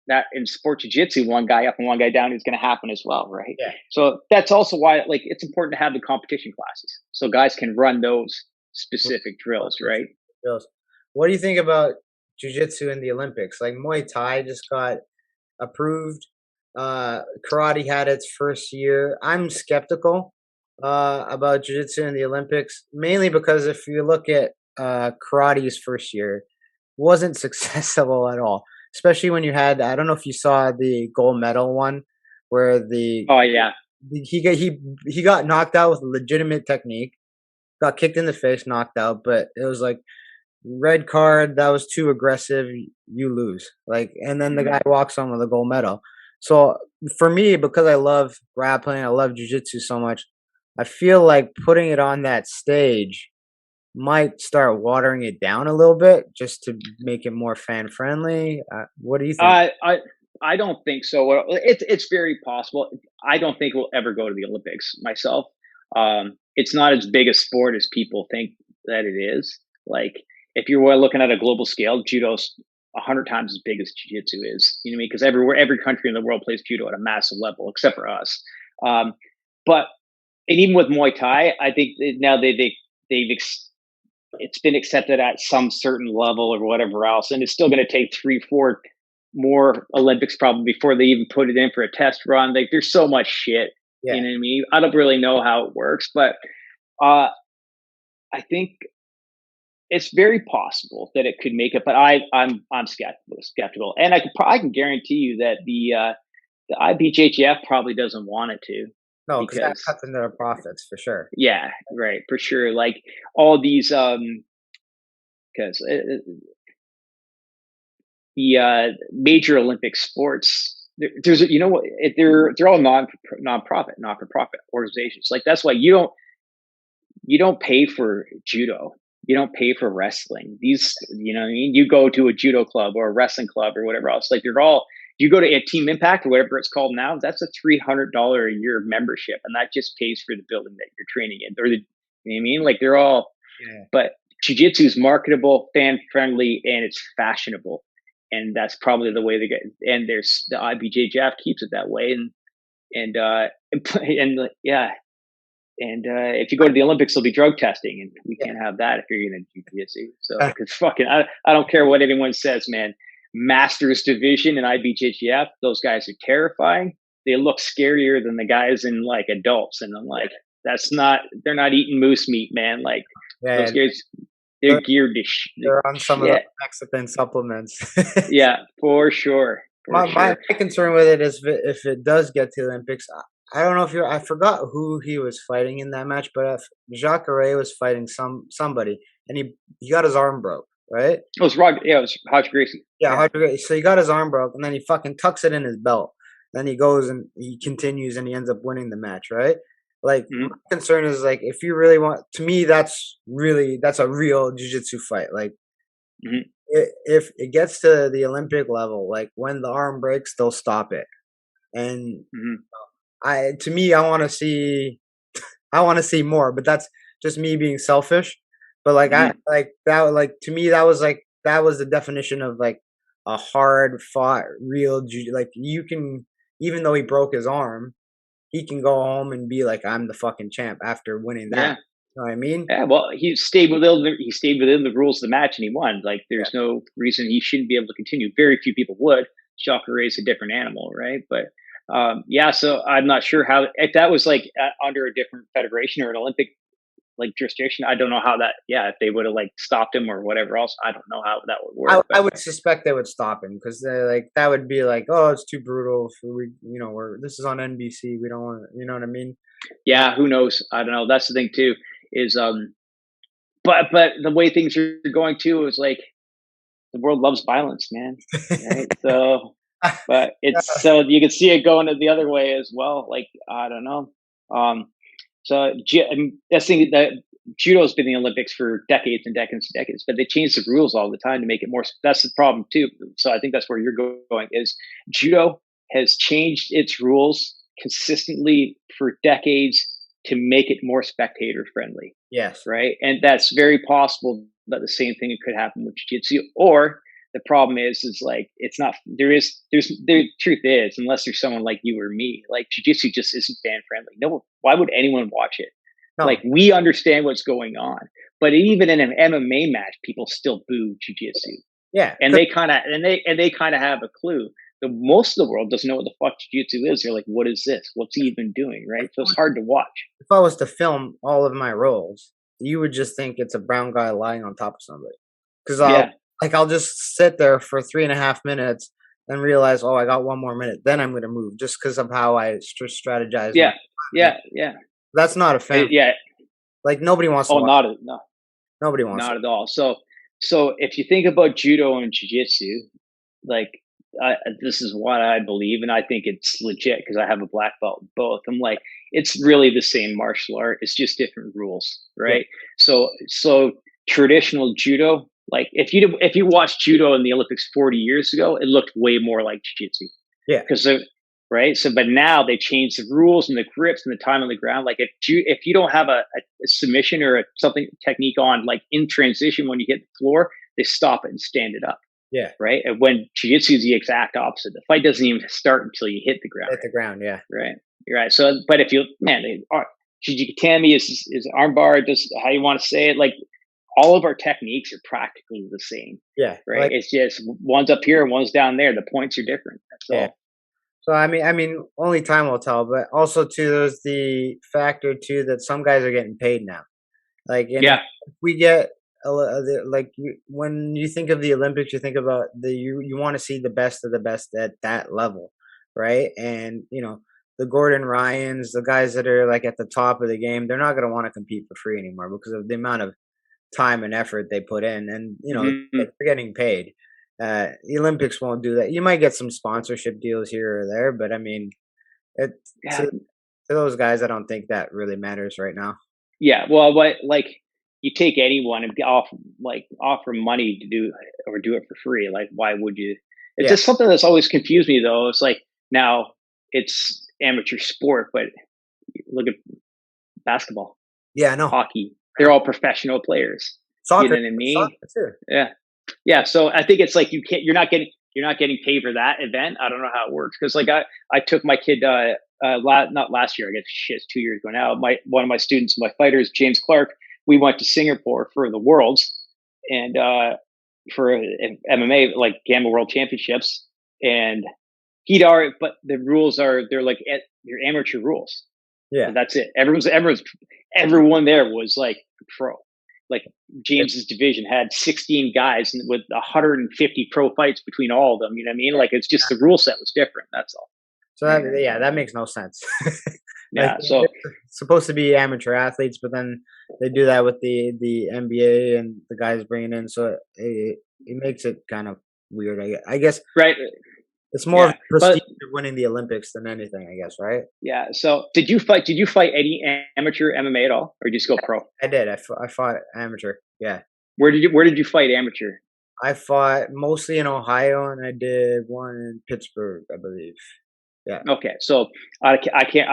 that in sport jiu-jitsu, one guy up and one guy down is going to happen as well, right? Yeah, So that's also why, like, it's important to have the competition classes so guys can run those r- specific drills, right? drills. What do you think about jujitsu in the Olympics? Like Muay Thai just got approved. Karate had its first year. I'm skeptical about jiu-jitsu in the Olympics, mainly because if you look at karate's first year, wasn't successful at all. Especially when you had, I don't know if you saw the gold medal one, where Oh yeah. he got knocked out with legitimate technique, got kicked in the face, knocked out, but it was like red card, that was too aggressive, you lose. Like, and then the guy Mhm. walks on with a gold medal. So for me, because I love grappling, I love jujitsu so much, I feel like putting it on that stage might start watering it down a little bit just to make it more fan friendly. What do you think? I I I don't think so. Well, it's very possible. I don't think we'll ever go to the Olympics myself. It's not as big a sport as people think that it is. Like, if you were looking at a global scale, judo's 100 times as big as jiu-jitsu is. You know what I mean? Because every country in the world plays judo at a massive level, except for us. Um, but and even with Muay Thai, I think now they've it's been accepted at some certain level or whatever else, and it's still going to take 3, 4 more Olympics probably before they even put it in for a test run. Like, there's so much shit. You Yeah. know what I mean? I don't really know how it works, but uh, I think it's very possible that it could make it. But I'm skeptical, and I can guarantee you that the IBJJF probably doesn't want it to, No, because that because cuts into their profits for sure. yeah, right, for sure. Like all these because the major Olympic sports. There's you know what they're all not for profit organizations. Like that's why you don't pay for judo. You don't pay for wrestling. These, you know what I mean? You go to a judo club or a wrestling club or whatever else. Like they're all, you go to a Team Impact or whatever it's called now, that's a $300 a year membership. And that just pays for the building that you're training in. Or the, you know what I mean? Like they're all, Yeah. but jiu-jitsu is marketable, fan friendly, and it's fashionable. And that's probably the way they get, and there's the IBJJF keeps it that way. And yeah, and if you go to the Olympics, there'll be drug testing, and we Yeah. can't have that if you're going to do jiu-jitsu. So, because fucking, I don't care what anyone says, man. Masters division and IBJJF, those guys are terrifying. They look scarier than the guys in like adults, and I'm like, that's not. They're not eating moose meat, man. Like Yeah, those guys, they're they're, geared to they're on some of the shit. Mexican supplements. Yeah, for sure, for My sure. concern with it is if it does get to the Olympics, I don't know if you I forgot who he was fighting in that match, but if Jacare was fighting somebody, and he got his arm broke, right? It was Rod. Yeah, it was Hodge Gracie. Yeah, Yeah. so he got his arm broke, and then he fucking tucks it in his belt. Then he goes and he continues, and he ends up winning the match, right? Like my Mm-hmm. concern is like if you really want, to me, that's a real jiu-jitsu fight. Like Mm-hmm. if it gets to the Olympic level, like when the arm breaks, they'll stop it. And Mm-hmm. to me, I want to see more, but that's just me being selfish. But like I Mm-hmm. like that like to me that was the definition of like a hard fought real like you can, even though he broke his arm, he can go home and be like I'm the fucking champ after winning that. Yeah. You know what I mean? Yeah, well, he stayed within the rules of the match and he won. Like, Yeah. there's no reason he shouldn't be able to continue. Very few people would. Jacare is a different animal, right? But yeah, so I'm not sure how if that was like under a different federation or an Olympic like jurisdiction. I don't know how that. Yeah, if they would have like stopped him or whatever else, I don't know how that would work. I But would suspect they would stop him because they like that would be like, oh, it's too brutal. We, we're this is on NBC. We don't want, you know what I mean? yeah, who knows? I don't know. That's the thing too. Is but the way things are going too is like the world loves violence, man. Right? So but it's so you can see it going the other way as well. Like I don't know. Um, that's thing that judo's been in the Olympics for decades and decades and decades, but they change the rules all the time to make it more. That's the problem too. So I think that's where you're going. Is judo has changed its rules consistently for decades to make it more spectator friendly, Yes. right? And that's very possible that the same thing could happen with jiu-jitsu. Or the problem is like it's not. The truth is, unless there's someone like you or me, like jiu-jitsu just isn't fan friendly. No, why would anyone watch it? Like No. we understand what's going on, but even in an MMA match, people still boo jiu-jitsu, Yeah. and they kind of have a clue. The most of the world doesn't know what the fuck jiu-jitsu is. They're like, "What is this? What's he even doing?" Right? So it's hard to watch. If I was to film all of my roles, you would just think it's a brown guy lying on top of somebody. Because Yeah, I'll just sit there for 3.5 minutes and realize, oh, I got one more minute. Then I'm gonna move, just because of how I strategize my. yeah, yeah. That's not a fan. Yeah. Like nobody wants to Oh, watch. no, Nobody wants not to. at all. So if you think about judo and jiu-jitsu, like this is what I believe, and I think it's legit because I have a black belt in both. I'm like, it's really the same martial art. It's just different rules, Yeah. right? So traditional judo, like if you watch judo in the Olympics 40 years ago, it looked way more like jiu-jitsu Yeah. because right. So, but now they changed the rules and the grips and the time on the ground. Like if you don't have a submission or something technique on, like in transition when you hit the floor, they stop it and stand it up. Yeah. Right. And when jiu-jitsu is the exact opposite. The fight doesn't even start until you hit the ground. Hit the ground. Yeah. Right. You're right. So, but if you, man, Shijikatami is armbar, just how you want to say it. Like all of our techniques are practically the same. Yeah. Right. Like, It's just one's up here and one's down there. The points are different. That's yeah. all. So I mean, only time will tell. But also too, there's the factor too that some guys are getting paid now. Like, and Yeah. if we get like when you think of the Olympics, you think about you want to see the best of the best at that level, right? And the Gordon Ryans, the guys that are like at the top of the game, they're not going to want to compete for free anymore because of the amount of time and effort they put in, and Hmm. they're getting paid. The Olympics won't do that. You might get some sponsorship deals here or there, but I mean, it Yeah, to, to those guys, I don't think that really matters right now. yeah. Well, what like you take anyone and offer money to do or do it for free. Like, why would you? It's Yeah, just something that's always confused me though. It's like now it's amateur sport, but look at basketball, yeah, I know. hockey. They're all professional players. You know Soccer, what I mean? soccer too. Yeah. Yeah, so I think it's like you're not getting paid for that event. I don't know how it works because like I took my kid not last year, I guess shit, it's 2 years ago now. My one of my students, my fighters, James Clark, we went to Singapore for the Worlds and for MMA like Gamma World Championships, and but the rules are they're like they're amateur rules. Yeah, And that's it. Everyone there was like pro. Like James's division had 16 guys with 150 pro fights between all of them. You know what I mean? Like it's just the rule set was different. That's all. so yeah, that makes no sense. Like Yeah. So they're supposed to be amateur athletes, but then they do that with the NBA and the guys bringing in, so it makes it kind of weird. I guess right. it's more of Yeah. the prestige But of winning the Olympics than anything. I guess, right? yeah. So did you fight any amateur MMA at all, or just go pro? I did. I fought amateur. Yeah, Where did you fight amateur? I fought mostly in Ohio, and I did one in Pittsburgh, I believe. Yeah. Okay. So I can't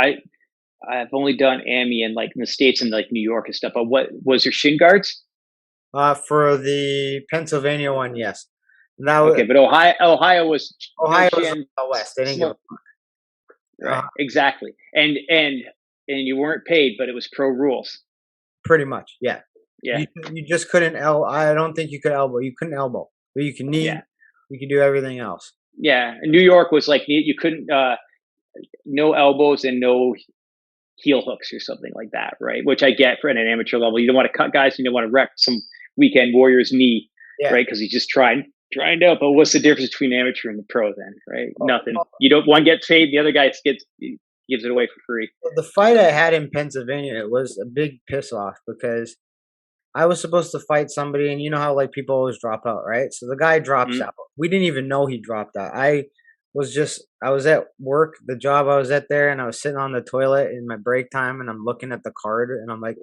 I've only done AMI in like in the States and like New York and stuff. But what was there shin guards? For the Pennsylvania one, yes. That was Okay, but Ohio was no Ohio was shin, out west. They didn't give a smoke. uh, Right, exactly. And you weren't paid, but it was pro rules. pretty much. Yeah. Yeah, You just couldn't I don't think you could elbow. You couldn't elbow, but you can yeah, knee. You can do everything else. yeah. And New York was like you couldn't no elbows and no heel hooks or something like that, right? Which I get for at an amateur level. You don't want to cut guys. You don't want to wreck some weekend warrior's knee, Yeah. right? Because he's just trying out. But what's the difference between amateur and the pro then, right? Oh, Nothing. oh, You don't one gets paid, the other guy gives it away for free. the fight I had in Pennsylvania, it was a big piss off because I was supposed to fight somebody, and you know how like people always drop out, right? So the guy drops Mhm. out. We didn't even know he dropped out. I was at work, the job I was at there, and I was sitting on the toilet in my break time, and I'm looking at the card, and I'm like,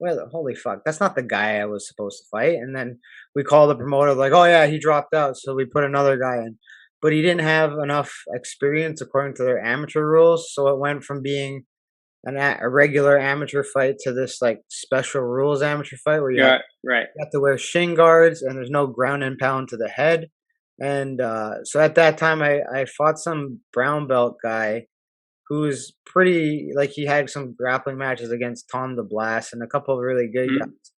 well, holy fuck, that's not the guy I was supposed to fight. And then we call the promoter, like, oh yeah, he dropped out, so we put another guy in, but he didn't have enough experience according to their amateur rules, so it went from being a regular amateur fight to this like special rules amateur fight where Yeah, right. you have to wear shin guards and there's no ground and pound to the head. And so at that time, I fought some brown belt guy who was pretty like he had some grappling matches against Tom the Blast and a couple of really good Mhm. guys.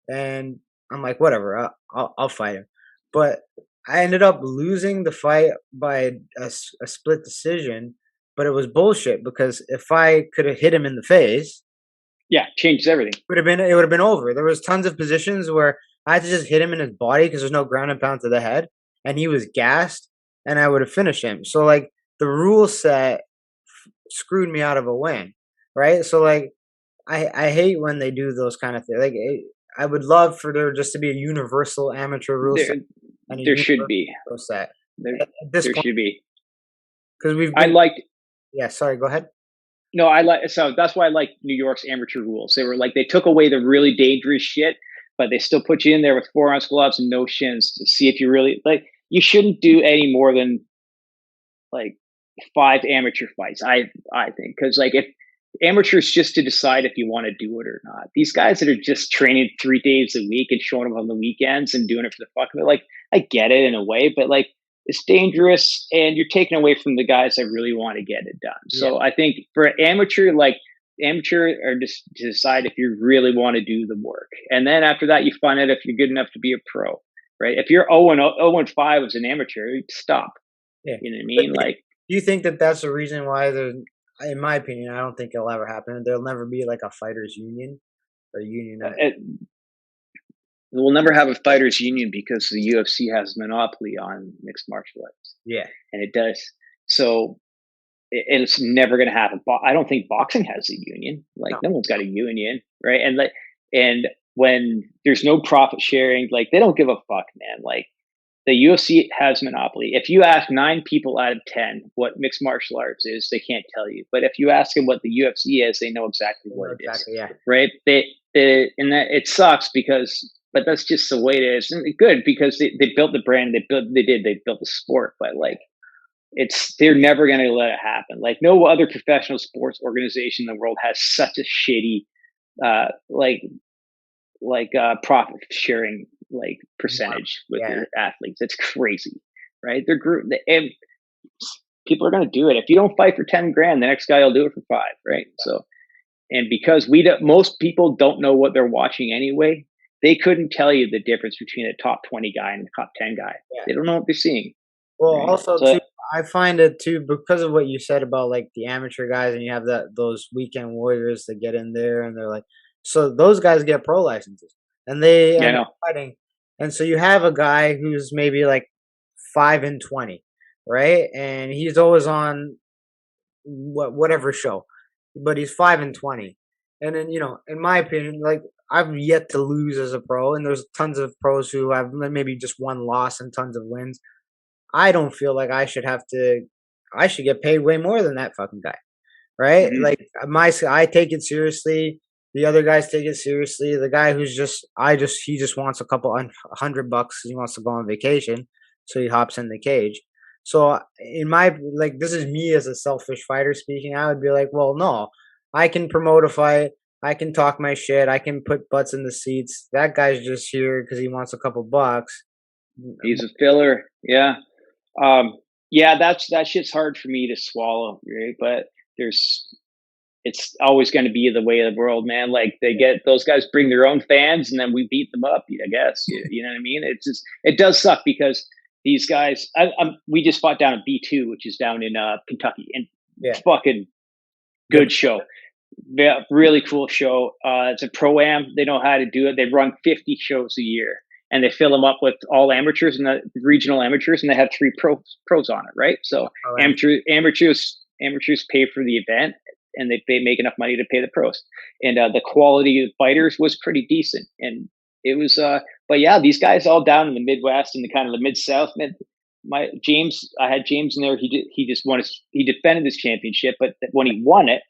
And I'm like, whatever, I'll fight him. But I ended up losing the fight by a split decision. But it was bullshit because if I could have hit him in the face, Yeah, changes everything. it would have been over. There was tons of positions where I had to just hit him in his body because there's no ground and pound to the head, and he was gassed, and I would have finished him. So like the rule set screwed me out of a win, right? So like I hate when they do those kind of things. Like I would love for there just to be a universal amateur rule There set and a there should universal be. rule set There at this there point should be. because we've I been liked yeah. Sorry, go ahead. No, so that's why I like New York's amateur rules. They were like they took away the really dangerous shit, but they still put you in there with 4 ounce gloves and no shins to see if you really like. You shouldn't do any more than like 5 amateur fights. I think because like if amateurs just to decide if you want to do it or not. These guys that are just training 3 days a week and showing up on the weekends and doing it for the fuck of it, like I get it in a way, but like it's dangerous and you're taking away from the guys that really want to get it done. Yeah, So I think for amateur, like amateur or just to decide if you really want to do the work. And then after that, you find out if you're good enough to be a pro, right? If you're 0-5 as an amateur, stop. yeah. You know what I But mean? Like, do you think that that's the reason why there's, in my opinion, I don't think it'll ever happen. There'll never be like a fighters union or union. it, we'll never have a fighters union because the UFC has a monopoly on mixed martial arts, Yeah, and it does. So it's never going to happen. I don't think boxing has a union. Like no, no one's got a union, right? And like, and when there's no profit sharing, like they don't give a fuck, man. Like the UFC has monopoly. If you ask 9 people out of 10 what mixed martial arts is, they can't tell you. But if you ask them what the UFC is, they know exactly You what know it is, exactly, yeah. right? And that it sucks because, but that's just the way it is. And good because they built the brand, they built the sport, but like they're never going to let it happen. Like no other professional sports organization in the world has such a shitty, uh, like profit sharing like Wow. percentage with Yeah. their athletes. It's crazy, right? They're group and people are going to do it. If you don't fight for 10 grand, the next guy will do it for 5, right? So, and because most people don't know what they're watching anyway, they couldn't tell you the difference between a top 20 guy and a top 10 guy. Yeah. They don't know what they're seeing, Well, right? also So too, I find it too because of what you said about like the amateur guys, and you have those weekend warriors that get in there, and they're like, so those guys get pro licenses, and they yeah, I end up know. fighting, and so you have a guy who's maybe like 5-20, right, and he's always on whatever show, but he's 5-20, and then in my opinion, like I've yet to lose as a pro, and there's tons of pros who have maybe just one loss and tons of wins. I don't feel like I should get paid way more than that fucking guy, right? Hmm. Like I take it seriously. The other guys take it seriously. The guy who's he just wants a couple $100. He wants to go on vacation, so he hops in the cage. So in my like, this is me as a selfish fighter speaking. I would be like, well, no, I can promote a fight. I can talk my shit. I can put butts in the seats. That guy's just here because he wants a couple bucks. He's a filler. Yeah. Um, yeah, that shit's hard for me to swallow, right? But there's it's always going to be the way of the world, man. Like those guys bring their own fans, and then we beat them up. I guess you know what I mean. It's just it does suck because these guys. We just fought down at B2, which is down in Kentucky, and Yeah. fucking Yep. good show. Yeah, really cool show. It's a pro am. They know how to do it. They run 50 shows a year, and they fill them up with all amateurs and the regional amateurs, and they have 3 pros on it, right? So Oh, amateurs pay for the event, and they make enough money to pay the pros. And the quality of fighters was pretty decent, and it was. But yeah, these guys all down in the Midwest and the kind of the Mid South, I had James in there. He just won he defended his championship, but when he won it,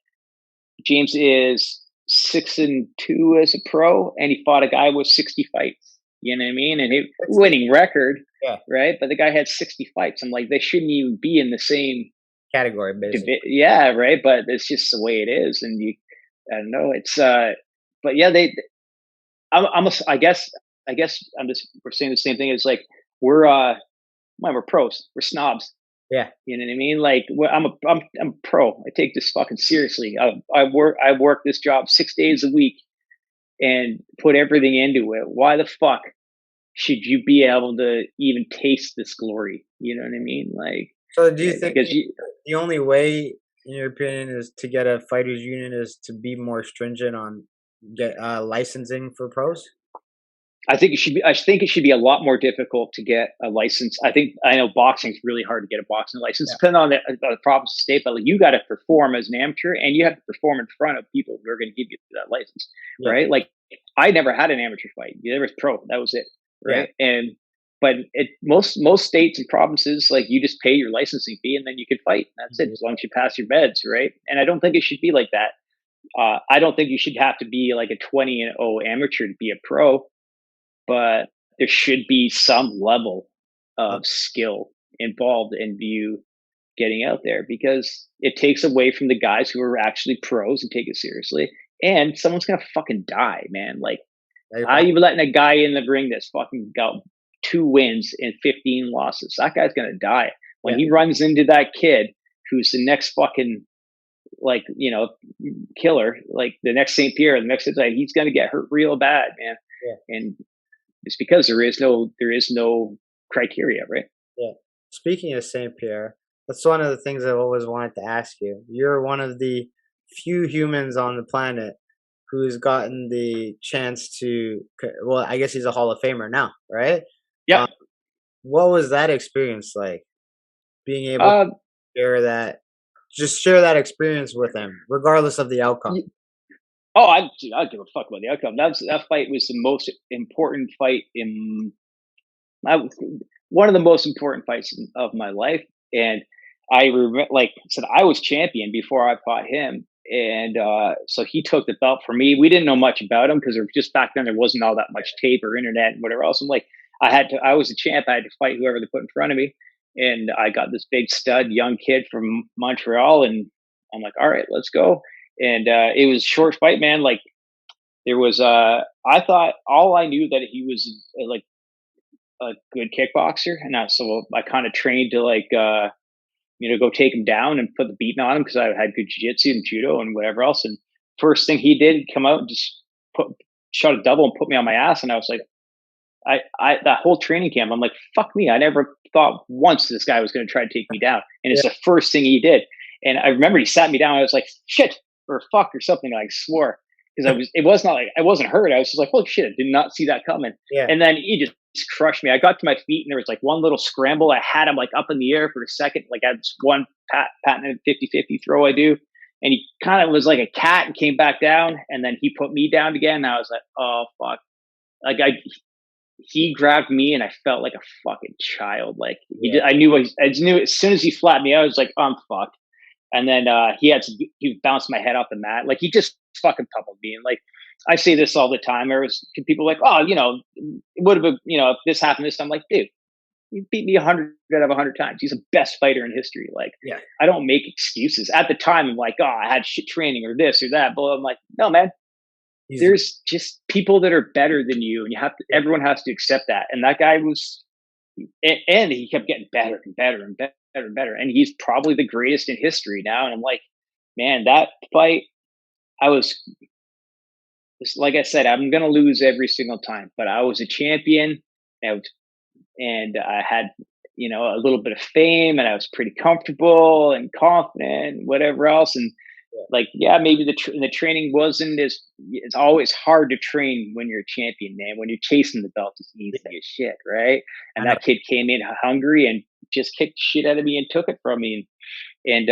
James is 6-2 as a pro, and he fought a guy with 60 fights. You know what I mean? And he winning record, yeah. right? But the guy had 60 fights. I'm like, they shouldn't even be in the same Category, basically. yeah, right. But it's just the way it is, and I don't know. It's but yeah, I guess we're saying the same thing. It's like we're pros, we're snobs. Yeah. You know what I mean? Like I'm a pro. I take this fucking seriously. I work this job 6 days a week and put everything into it. Why the fuck should you be able to even taste this glory? You know what I mean? Like, So do you think because the only way, in your opinion, is to get a fighters union is to be more stringent on get licensing for pros? I think it should be. I think it should be a lot more difficult to get a license. I know boxing is really hard to get a boxing license, Yeah. depending on the province state. But like, you got to perform as an amateur, and you have to perform in front of people who are going to give you that license, Yeah. right? Like, I never had an amateur fight. There was pro. That was it, Yeah. right? And but most states and provinces, like, you just pay your licensing fee and then you can fight. That's it, as long as you pass your meds, right? And I don't think it should be like that. I don't think you should have to be like a 20-0 amateur to be a pro, but there should be some level Uh, of skill involved in you getting out there, because it takes away from the guys who are actually pros and take it seriously. And someone's gonna fucking die, man. Like, there you how go. you letting a guy in the ring that's fucking got 2 wins and 15 losses? That guy's gonna die when Yeah. he runs into that kid who's the next fucking, like, killer, like the next St.Pierre, the next, like, he's gonna get hurt real bad, man. Yeah. And it's because there is no criteria, right? Yeah. Speaking of St. Pierre, that's one of the things I've always wanted to ask you. You're one of the few humans on the planet who's gotten the chance to. Well, I guess he's a Hall of Famer now, right? Yep. Um, what was that experience like? Being able to Uh, share that, just share that experience with him, regardless of the outcome. Oh, I don't give a fuck about the outcome. That fight was the most important fight in I was one of the most important fights of my life, and like I said, I was champion before I fought him, and so he took the belt from me. We didn't know much about him because just back then there wasn't all that much tape or internet and whatever else. I'm like, I was a champ. I had to fight whoever they put in front of me, and I got this big stud young kid from Montreal, and I'm like, all right, let's go. And it was a short fight, man. Like there was, I thought all I knew that he was like a good kickboxer, and so I kind of trained to go take him down and put the beating on him because I had good jiu-jitsu and judo and whatever else. And first thing he did, come out and just put shot a double and put me on my ass, and I was like, I that whole training camp, I'm like, fuck me, I never thought once this guy was going to try to take me down, and it's Yeah, the first thing he did. And I remember he sat me down. I was like, shit or fuck or something. I swore because it was not like I wasn't hurt. I was just like, holy shit, I did not see that coming. yeah, And then he just crushed me. I got to my feet and there was like one little scramble. I had him like up in the air for a second. Like I had this one patented 50-50 throw I do. And he kind of was like a cat and came back down. And then he put me down again. And I was like, oh, fuck. Like he grabbed me and I felt like a fucking child. Like yeah. I just knew as soon as he flattened me, I was like, I'm fucked. And then he bounced my head off the mat. Like he just fucking pummeled me. And like I say this all the time. There was people like, oh, it would have been, if this happened this time. I'm like, dude, he beat me 100 out of 100 times. He's the best fighter in history. Like Yeah. I don't make excuses. At the time, I'm like, oh, I had shit training or this or that. But I'm like, no, man. He's There's just people that are better than you, and yeah, everyone has to accept that. And that guy was, and he kept getting better and better and better and better. And he's probably the greatest in history now. And I'm like, man, that fight, I was like I said, I'm gonna lose every single time, but I was a champion, and I had a little bit of fame, and I was pretty comfortable and confident, whatever else. And yeah. like, yeah, maybe the training wasn't as it's always hard to train when you're a champion, man. When you're chasing the belt, it's easy Yeah. as shit, right? I And know. that kid came in hungry and just kicked shit out of me and took it from me. And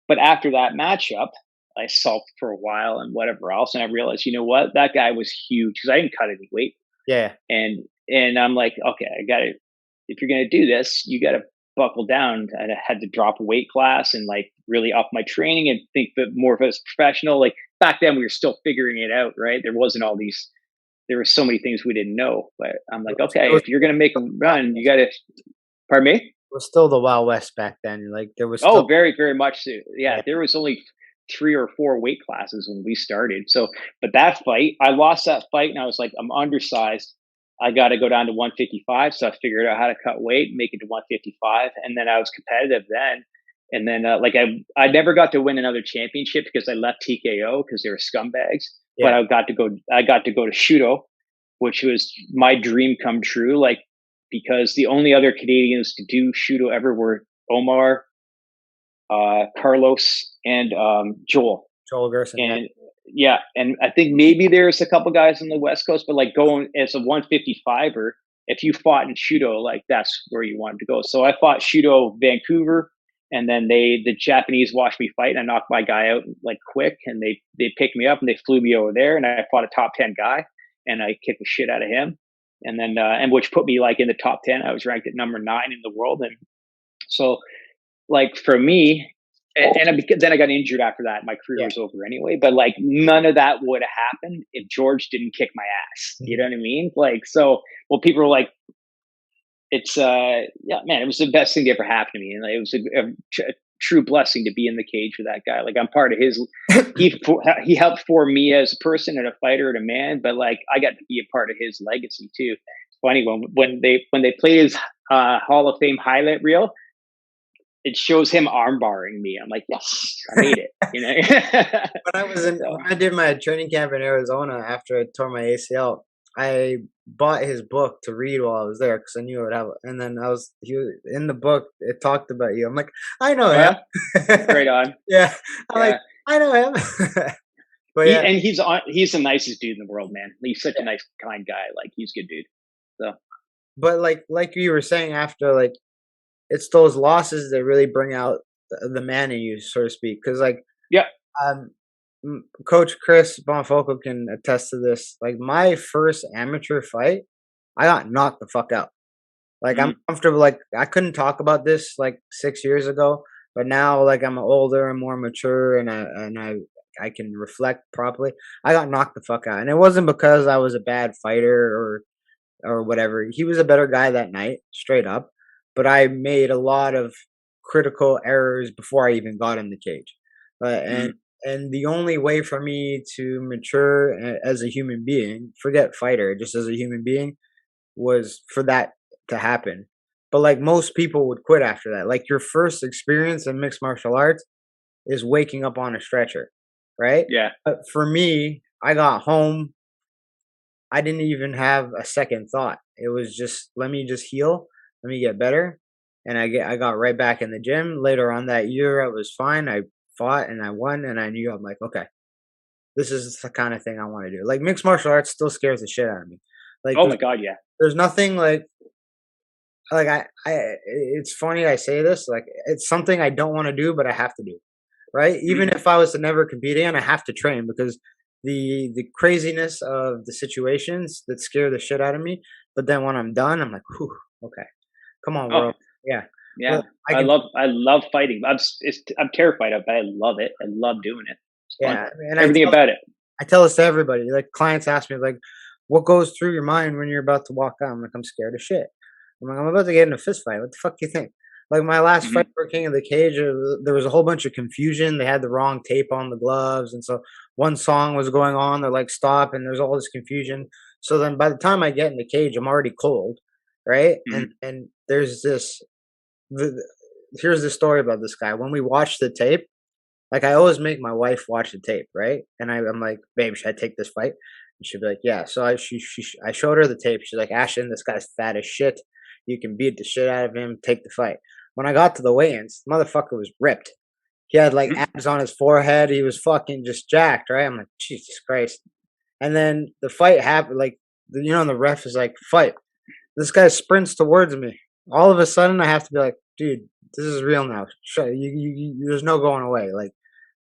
but after that matchup, I sulked for a while and whatever else, and I realized, you know what, that guy was huge because I didn't cut any weight, Yeah, and I'm like, okay, I got to if you're gonna do this, you got to buckle down. And I had to drop a weight class and like really up my training and think that more of as a professional. Like back then, we were still figuring it out, right? There wasn't all these. There were so many things we didn't know, but I'm it like, was, okay, if you're gonna make a run, you got to. Pardon me? still the Wild West back then. Like there was still Oh, very, very much so. Yeah, yeah, there was only 3 or 4 weight classes when we started. So, but that fight, I lost that fight and I was like, I'm undersized. I got to go down to 155. So I figured out how to cut weight, make it to 155, and then I was competitive then. And then like I never got to win another championship because I left TKO because they were scumbags. But yeah. I got to go to Shudo, which was my dream come true. Like because the only other Canadians to do Shudo ever were Omar, Carlos, and Joel. Joel Gerson, yeah. And yeah, and I think maybe there's a couple guys on the West Coast, but like going as a 155er, if you fought in Shudo, like that's where you wanted to go. So I fought Shudo Vancouver, and then the Japanese watched me fight, and I knocked my guy out like quick, and they picked me up and they flew me over there, and I fought a top 10 guy, and I kicked the shit out of him, and then and which put me like in the top 10. I was ranked at number 9 in the world, and so like for me, then I got injured after that. My career Yeah. was over anyway. But like none of that would have happened if George didn't kick my ass. You Mhm. know what I mean? Like so. Well, people were like, "It's yeah, man, it was the best thing that ever happened to me, and like, it was a true blessing to be in the cage with that guy. Like I'm part of his. He helped form me as a person and a fighter and a man, but like I got to be a part of his legacy too. It's funny when they play his Hall of Fame highlight reel, it shows him armbarring me. I'm like, yes, I made it. So When I did my training camp in Arizona after I tore my ACL, I bought his book to read while I was there because I knew I would have. And then he was in the book. It talked about you. I'm like, I know him. yeah, right on. Yeah, I'm like, Yeah, I know him. But yeah, he's the nicest dude in the world, man. He's such a yeah. nice, kind guy. Like he's a good dude. So But like you were saying after, like it's those losses that really bring out the man in you, so to speak. Because like yeah, um Coach Chris Bonfocal can attest to this. Like my first amateur fight, I got knocked the fuck out. Like I'm Mm, comfortable. Like I couldn't talk about this like 6 years ago, but now like I'm older and more mature, and I can reflect properly. I got knocked the fuck out, and it wasn't because I was a bad fighter or whatever. He was a better guy that night, straight up. But I made a lot of critical errors before I even got in the cage. And mm, the only way for me to mature as a human being, forget fighter, just as a human being, was for that to happen. But like most people would quit after that. Like your first experience in mixed martial arts is waking up on a stretcher, right? yeah. But for me, I got home, I didn't even have a second thought. It was just, let me just heal, let me get better, and I got right back in the gym. Later on that year, I was fine. I fought and I won, and I knew, I'm like, okay, this is the kind of thing I want to do. Like mixed martial arts still scares the shit out of me. Like Oh my God, yeah. there's nothing like it's funny I say this, like it's something I don't want to do, but I have to do. Right? Even Mm, if I was to never compete again, I have to train because the craziness of the situations that scare the shit out of me. But then when I'm done, I'm like, whew, okay, come on, oh world. Yeah. yeah. Look, I can I love fighting. I'm terrified of, it. I love it. I love doing it. It's fun. yeah, and Everything about it. I tell this to everybody. Like clients ask me like, what goes through your mind when you're about to walk out? I'm like, I'm scared of shit. I'm like, I'm about to get in a fist fight. What the fuck do you think? Like my last fight Hmm. for King of the Cage, there was a whole bunch of confusion. They had the wrong tape on the gloves, and so one song was going on. They're like, "Stop!" and there's all this confusion. So then, by the time I get in the cage, I'm already cold, right? And Hmm. there's this. Here's the story about this guy. When we watched the tape, like I always make my wife watch the tape, right? And I'm like, babe, should I take this fight? And she'd be like, yeah. So I showed her the tape. She's like, Ashton, this guy's fat as shit. You can beat the shit out of him. Take the fight. When I got to the weigh-ins, the motherfucker was ripped. He had like Hmm. abs on his forehead. He was fucking just jacked, right? I'm like, Jesus Christ. And then the fight happened. Like, the ref is like, fight. This guy sprints towards me. All of a sudden, I have to be like, dude, this is real now. There's no going away. Like,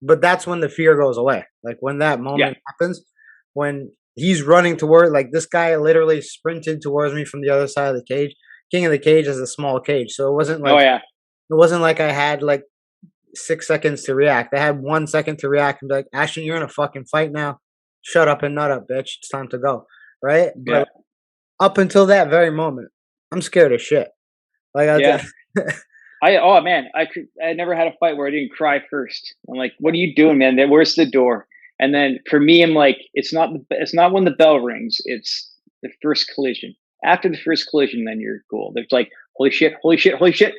but that's when the fear goes away. Like when that Yeah. moment happens, when he's running toward, like this guy literally sprinted towards me from the other side of the cage. King of the Cage is a small cage, so Oh yeah. it wasn't like I had like 6 seconds to react. I had 1 second to react and be like, Ashton, you're in a fucking fight now. Shut up and nut up, bitch. It's time to go. Right? Yeah. But up until that very moment, I'm scared of shit. Like I Yeah. just Oh man, I never had a fight where I didn't cry first. I'm like, what are you doing, man? Where's the door? And then for me, I'm like, it's not when the bell rings. It's the first collision. After the first collision, then you're cool. There's like, holy shit, holy shit, holy shit.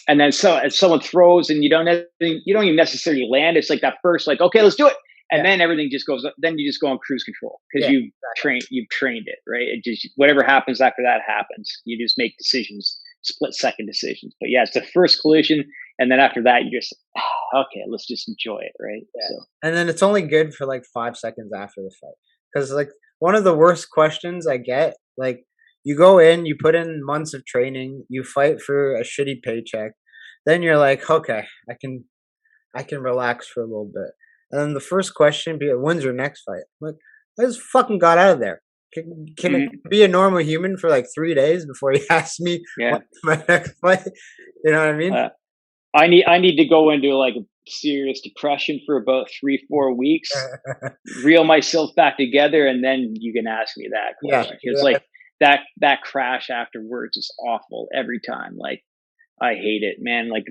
And then as someone throws and you don't even necessarily land. It's like that first, like, okay, let's do it. And yeah, then everything just goes. Then you just go on cruise control because yeah, you've trained it, right? It just whatever happens after that happens. You just make decisions, split second decisions. But yeah, it's the first collision, and then after that, you just okay, let's just enjoy it, right? yeah. So And then it's only good for like 5 seconds after the fight. Because like one of the worst questions I get, like you go in, you put in months of training, you fight for a shitty paycheck, then you're like, okay, I can relax for a little bit. And then the first question be, when's your next fight? I'm like, I just fucking got out of there. Can I mhm. be a normal human for like 3 days before he asks me Yeah. when's my next fight? You know what I mean? Uh, I need to go into like a serious depression for about 3 4 weeks, reel myself back together, and then you can ask me that Yeah, question because yeah, like that crash afterwards is awful every time. Like I hate it, man. Like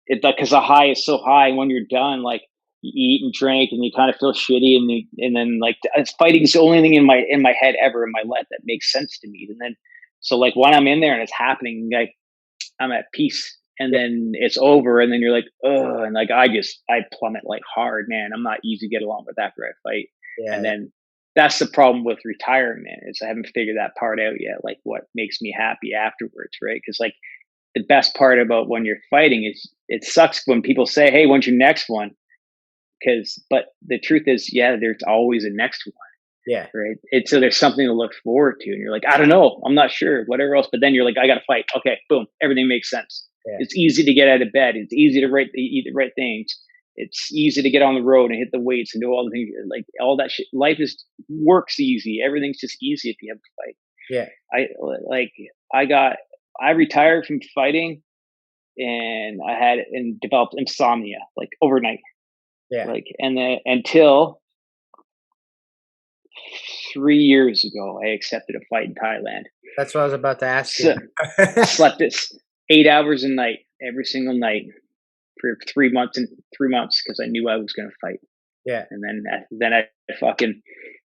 it because the high is so high, and when you're done, like you eat and drink, and you kind of feel shitty, and then like it's fighting is the only thing in my head ever in my life that makes sense to me. And then so like when I'm in there and it's happening, like I'm at peace. And yeah, then it's over, and then you're like, oh, and like I plummet like hard, man. I'm not easy to get along with after I fight. And yeah, then that's the problem with retirement is I haven't figured that part out yet, like what makes me happy afterwards, right? Because like the best part about when you're fighting is it sucks when people say, "Hey, when's your next one?" But the truth is, yeah, there's always a next yeah, one, right? It's so there's something to look forward to, and you're like, I don't know, I'm not sure, whatever else. But then you're like, I got to fight. Okay, boom, everything makes sense. yeah, It's easy to get out of bed. It's easy to eat the right things. It's easy to get on the road and hit the weights and do all the things like all that shit. Life is works easy. Everything's just easy if you have a fight. Yeah. I like I got I retired from fighting and I had and developed insomnia like overnight. Yeah. Like and then until 3 years ago, I accepted a fight in Thailand. That's what I was about to ask you. So, slept this 8 hours a night every single night for 3 months and 3 months because I knew I was going to fight. Yeah. And then I fucking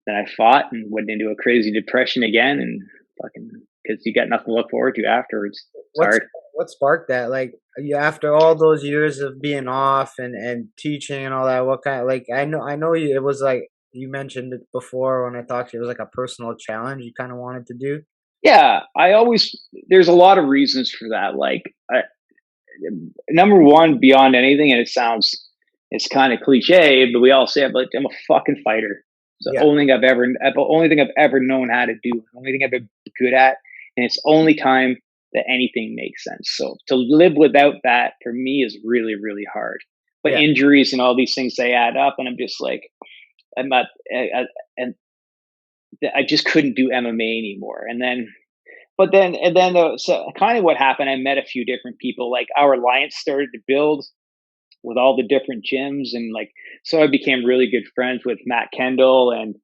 then I fought and went into a crazy depression again and fucking because you got nothing to look forward to afterwards. It's What's hard. what sparked that? Like, you after all those years of being off and teaching and all that, what kind like, I know you it was like you mentioned it before when I talked to you, it was like a personal challenge you kinda wanted to do? Yeah, I always there's a lot of reasons for that. Like number one, beyond anything, and it's kind of cliche, but we all say it. But I'm a fucking fighter. It's the Yeah. only thing the only thing I've ever known how to do. The only thing I've been good at, and it's the only time that anything makes sense. So to live without that for me is really, really hard. But Yeah. injuries and all these things they add up, and I'm just like I'm not, and I just couldn't do MMA anymore. And then so kind of what happened. I met a few different people. Like our alliance started to build with all the different gyms, and like so I became really good friends with Matt Kendall and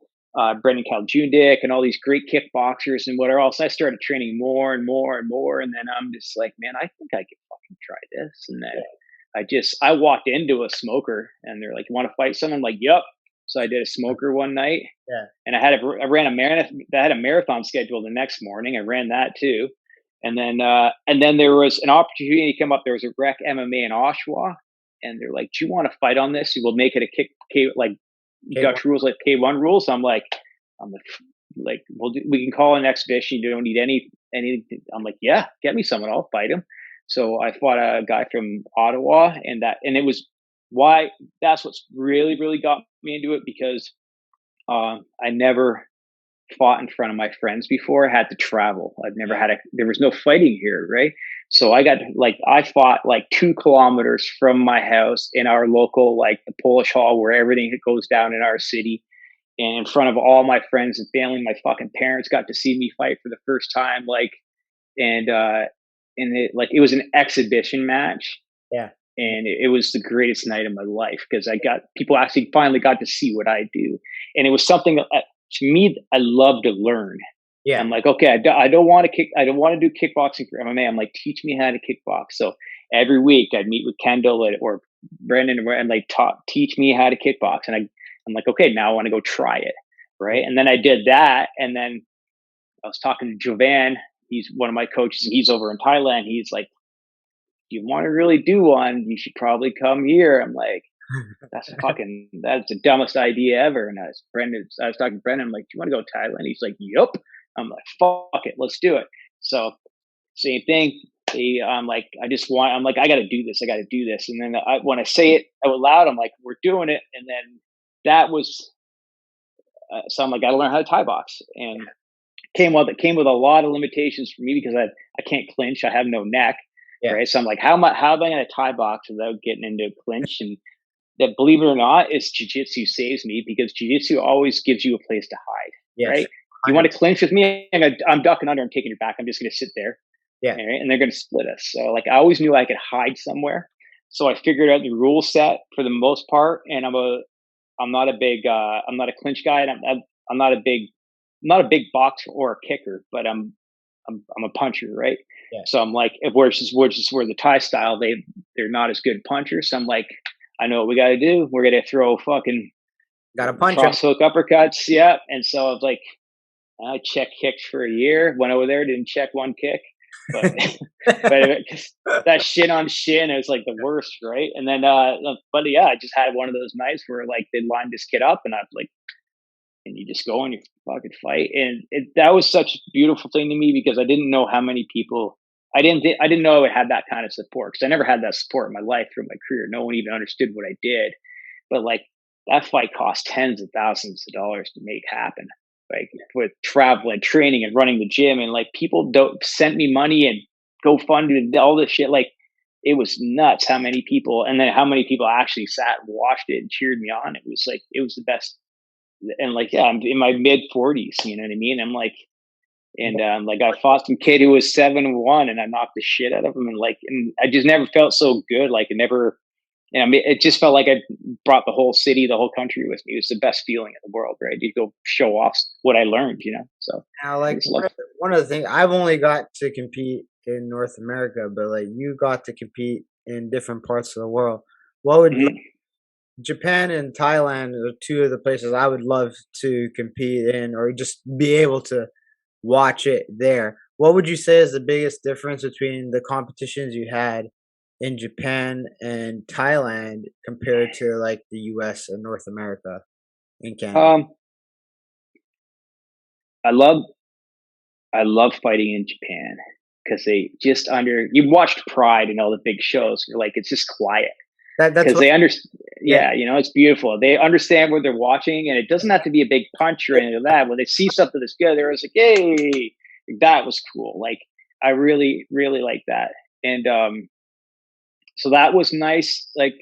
Brendan Kaljundik and all these great kickboxers and whatever else. I started training more and more and more, and then I'm just like, man, I think I could fucking try this. And then I walked into a smoker, and they're like, "You want to fight someone?" I'm like, "Yup." So I did a smoker one night, Yeah. and I ran a marathon. I had a marathon scheduled the next morning. I ran that too, and then there was an opportunity to come up. There was a rec MMA in Oshawa, and they're like, "Do you want to fight on this? We'll make it a like Okay. Dutch rules, like K1 rules." I'm like, we can call an exhibition. You don't need any. I'm like, yeah, get me someone. I'll fight him. So I fought a guy from Ottawa, and it was why that's what's really really got me into it because I never fought in front of my friends before. I had to travel. I've never had there was no fighting here, right? So I fought like 2 kilometers from my house in our local, like the Polish hall where everything goes down in our city. And in front of all my friends and family, my fucking parents got to see me fight for the first time. And, uh, it was an exhibition match Yeah. and it was the greatest night of my life because I got people actually finally got to see what I do, and it was something to me I love to learn. Yeah. I'm like, okay, I don't want to kick, I don't want to do kickboxing for MMA. I'm like, teach me how to kickbox. So every week I'd meet with Kendall or Brendan and like teach me how to kickbox, and I'm like, okay, now I want to go try it, right? And then I did that, and then I was talking to Jovan. He's one of my coaches, and he's over in Thailand. He's like, you want to really do one, you should probably come here. I'm like, that's the dumbest idea ever. And I was talking to Brendan, I'm like, do you want to go to Thailand? He's like, yup. I'm like, fuck it, let's do it. So same thing. I'm like, I got to do this. I got to do this. And then when I say it out loud, I'm like, we're doing it. And then that was, so I'm like, got to learn how to Thai box. And it came with a lot of limitations for me because I can't clinch. I have no neck. Yeah. Right. So I'm like, how am I going to Thai box without getting into a clinch? And that, believe it or not, is jujitsu saves me because jujitsu always gives you a place to hide. Yes. Right. You want to clinch with me? I'm ducking under. I'm taking your back. I'm just going to sit there. Yeah. Right, and they're going to split us. So like, I always knew I could hide somewhere. So I figured out the rule set for the most part. And I'm not a big, I'm not a clinch guy. And I'm not a big boxer or a kicker, but I'm a puncher, right? Yeah. So I'm like, if we're just where the Thai style, they're not as good punchers. So I'm like, I know what we got to do. We're gonna throw fucking Gotta punch him. cross hook uppercuts, yeah. And so I was like, I checked kicks for a year. Went over there, didn't check one kick, but that shin on shin is like the worst, right? And then, but yeah, I just had one of those nights where like they lined this kid up, and I'm like, and you just go and you fucking fight. And that was such a beautiful thing to me because I didn't know how many people I didn't know I would have that kind of support because I never had that support in my life through my career. No one even understood what I did. But like that fight cost tens of thousands of dollars to make happen. Like with travel and training and running the gym, and like people don't send me money and GoFundMe and all this shit. Like it was nuts how many people, and then how many people actually sat and watched it and cheered me on. It was like, it was the best. And like, yeah, I'm in my mid 40s, you know what I mean? I'm like, and like I fought some kid who was 7-1 and I knocked the shit out of him. And like, and I just never felt so good. Like it never, you know, it just felt like I brought the whole city, the whole country with me. It was the best feeling in the world, right? You go show off what I learned, you know? So Now, I like just love. one of the things I've only got to compete in North America, but like you got to compete in different parts of the world. What would Mhm. Japan and Thailand are two of the places I would love to compete in, or just be able to watch it there. What would you say is the biggest difference between the competitions you had in Japan and Thailand compared to like the US and North America and Canada? Um, I love I love fighting in Japan because they just under you watched Pride and all the big shows. You're like, it's just quiet That's because what they understand. yeah, Yeah, you know, it's beautiful. They understand what they're watching, and it doesn't have to be a big punch or anything like that. When they see something that's good, they're just like, "Hey, that was cool!" Like I really, really like that, and so that was nice. Like,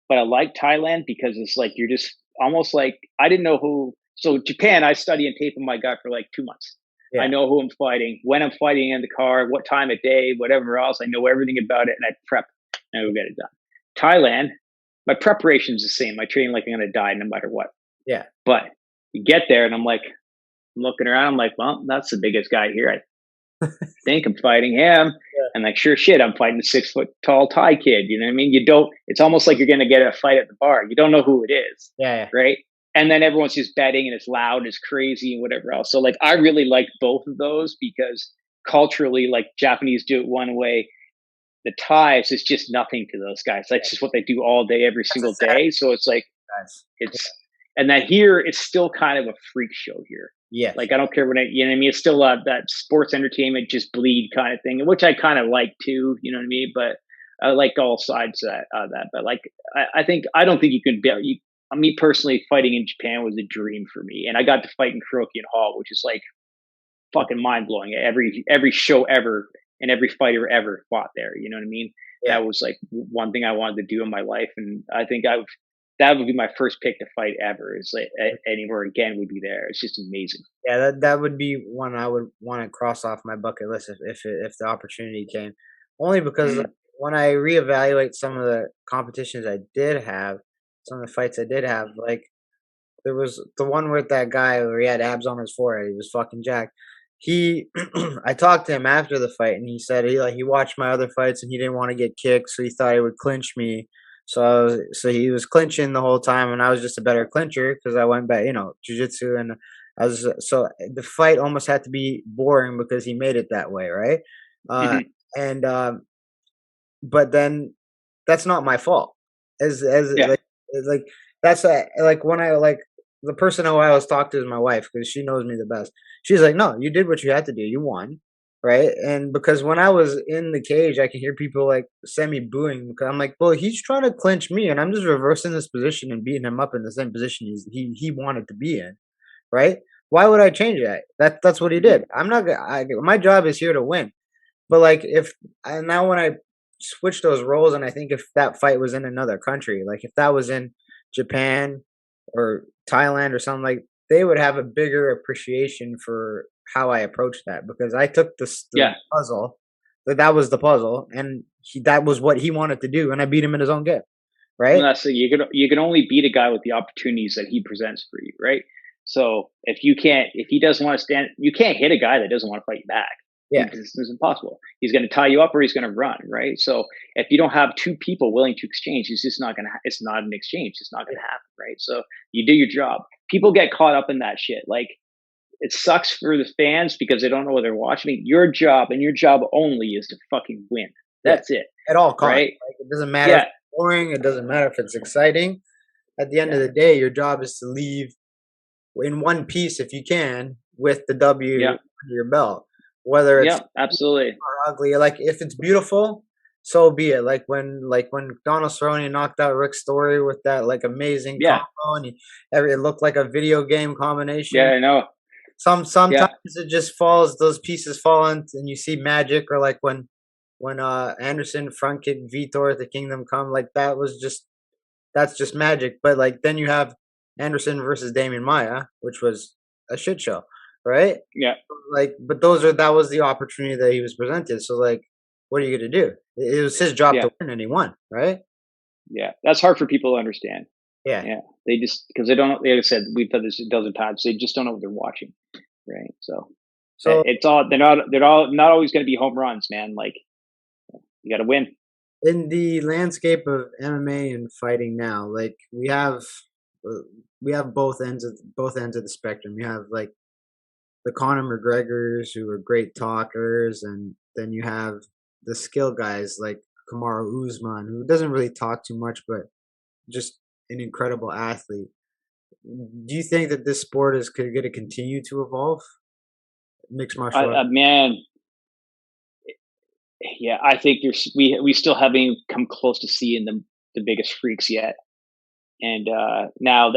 but I like Thailand because it's like you're just almost like I didn't know who. So Japan, I study and tape on my gut for like 2 months. I yeah. know who I'm fighting, when I'm fighting in the car, what time of day, whatever else. I know everything about it, and I prep and I go get it done. Thailand, my preparation is the same. I train like I'm gonna die no matter what. Yeah. But you get there, and I'm like, I'm looking around. I'm like, well, that's the biggest guy here. I think I'm fighting him. Yeah. And like, sure shit, I'm fighting the 6 foot tall Thai kid. You know what I mean? You don't, it's almost like you're going to get a fight at the bar. You don't know who it is. Yeah. Right. And then everyone's just betting and it's loud and it's crazy and whatever else. So like, I really like both of those because culturally, like Japanese do it one way. The Thais is just nothing to those guys. That's just what they do all day, every That's single exactly day. So it's like, guys. it's and that here it's still kind of a freak show here. Yes. Like I don't care what you know what I mean. It's still that sports entertainment just bleed kind of thing, which I kind of like too. You know what I mean? But I like all sides of that. But like I think I don't think you can be. Me personally, fighting in Japan was a dream for me, and I got to fight in Kurokian Hall, which is like fucking mind blowing. Every show ever and every fighter ever fought there. You know what I mean? Yeah. That was like one thing I wanted to do in my life, and I think that would be my first pick to fight ever. Is like anywhere again would be there. It's just amazing. Yeah, that would be one I would want to cross off my bucket list if the opportunity came. Only because like, Mm, when I reevaluate some of the competitions I did have, some of the fights I did have, like there was the one with that guy where he had abs on his forehead. He was fucking jacked. He, I talked to him after the fight, and he said he watched my other fights, and he didn't want to get kicked, so he thought he would clinch me. So he was clinching the whole time, and I was just a better clincher because I went back, jujitsu, and I was so the fight almost had to be boring because he made it that way, right? Uh, hmm and but then that's not my fault. As Yeah. like that's like when I like the person who I always talk to is my wife because she knows me the best. She's like, no, you did what you had to do. You won, right? And because when I was in the cage, I can hear people like semi booing because I'm like, well, he's trying to clinch me, and I'm just reversing this position and beating him up in the same position he wanted to be in, right? Why would I change that? That's what he hmm did. I'm not. My job is here to win. But like if and now when I switch those roles, and I think if that fight was in another country, like if that was in Japan or Thailand or something, like they would have a bigger appreciation for how I approached that because I took the Yeah. puzzle that was the puzzle, and that was what he wanted to do, and I beat him in his own game, Well, right? that's the, you can only beat a guy with the opportunities that he presents for you, right? So if he doesn't want to stand, you can't hit a guy that doesn't want to fight you back. Yeah, It's impossible. He's going to tie you up or he's going to run, right? So if you don't have two people willing to exchange, it's just not going to. It's not an exchange. It's not going to happen, right? So you do your job. People get caught up in that shit. Like it sucks for the fans because they don't know what they're watching. Your job and your job only is to fucking win. yeah, That's it, at all costs. right? Like it doesn't matter if Yeah, it's boring. It doesn't matter if it's exciting. At the end of yeah, the day, your job is to leave in one piece if you can with the W yeah, under your belt. Whether it's yeah. Absolutely. ugly, like if it's beautiful, so be it. Like when Donald Cerrone knocked out Rick Story with that like amazing Yeah, combo, and it looked like a video game yeah. combination. I know. Sometimes Yeah, it just falls; those pieces fall in, and you see magic. Or like when when Anderson front kicked Vitor at the Kingdom Come, like that's just magic. But like then you have Anderson versus Damian Maya, which was a shit show, right? Yeah, Like, but that was the opportunity that he was presented. So like, what are you gonna do? It was his job yeah, to win, and he won, right? yeah. That's hard for people to understand. Yeah. Yeah, they just because they don't. Like I said, we've done this a dozen times. They just don't know what they're watching, right? So So it's all they're all not always going to be home runs, man. Like you got to win. in the landscape of MMA and fighting now, like uh, we have both ends of the spectrum. You have like the Conor McGregors who are great talkers, and then you have the skill guys like Kamaru Usman, who doesn't really talk too much, but just an incredible athlete. Do you think that this sport is going to continue to evolve? Mixed martial arts. Man, yeah, I think there's we still haven't come close to seeing the biggest freaks yet. And now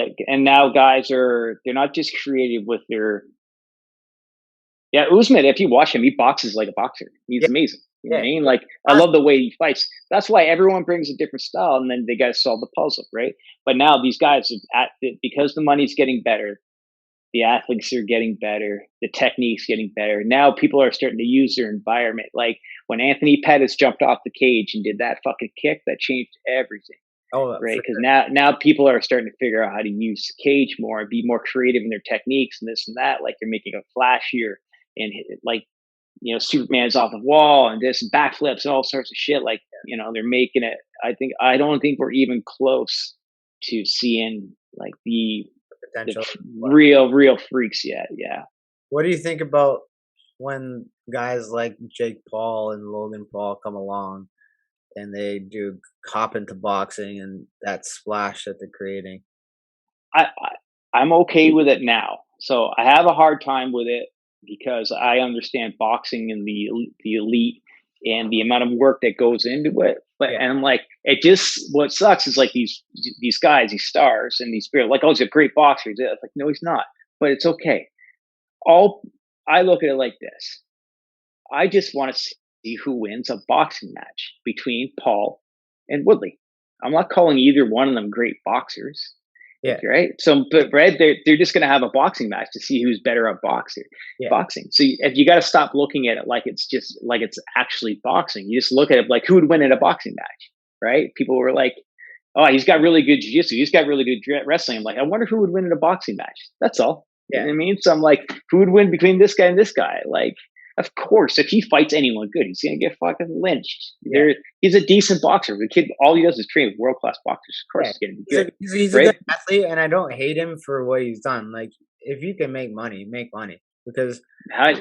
guys they're not just creative with their yeah, Usman, if you watch him, he boxes like a boxer. He's Yeah, amazing. You know what I yeah. mean? Like, I love the way he fights. That's why everyone brings a different style, and then they got to solve the puzzle, right? But now these guys, because the money's getting better, the athletes are getting better, the technique's getting better. Now people are starting to use their environment. Like when Anthony Pettis jumped off the cage and did that fucking kick, that changed everything, Oh, right? for Because sure. now people are starting to figure out how to use the cage more and be more creative in their techniques and this and that. Like they're making a flashier and like Superman's off the wall and this and backflips and all sorts of shit. Like they're making it. I don't think we're even close to seeing like the Potential. real freaks yet. Yeah. What do you think about when guys like Jake Paul and Logan Paul come along and they do hop into boxing and that splash that they're creating? I'm okay with it now. So I have a hard time with it because I understand boxing and the elite and the amount of work that goes into it. But Yeah, and I'm like, it just what sucks is like these guys, these stars, and these people like, oh, he's a great boxer. It's like, no, he's not. But it's okay. All I look at it like this: I just want to see who wins a boxing match between Paul and Woodley. I'm not calling either one of them great boxers. yeah, Right. So, but Red, they're just going to have a boxing match to see who's better at yeah. boxing. So if you got to stop looking at it like it's just like it's actually boxing. You just look at it like who would win in a boxing match, right? People were like, "Oh, he's got really good jiu-jitsu. He's got really good wrestling." I'm like, I wonder who would win in a boxing match. That's all. You know Yeah. what I mean? So I'm like, who would win between this guy and this guy? Like, of course, if he fights anyone good, he's gonna get fucking lynched. Yeah. He's a decent boxer. The kid, all he does is train with world class boxers. Of course, Yeah. he's gonna be good, He's a right? good athlete, and I don't hate him for what he's done. Like, if you can make money because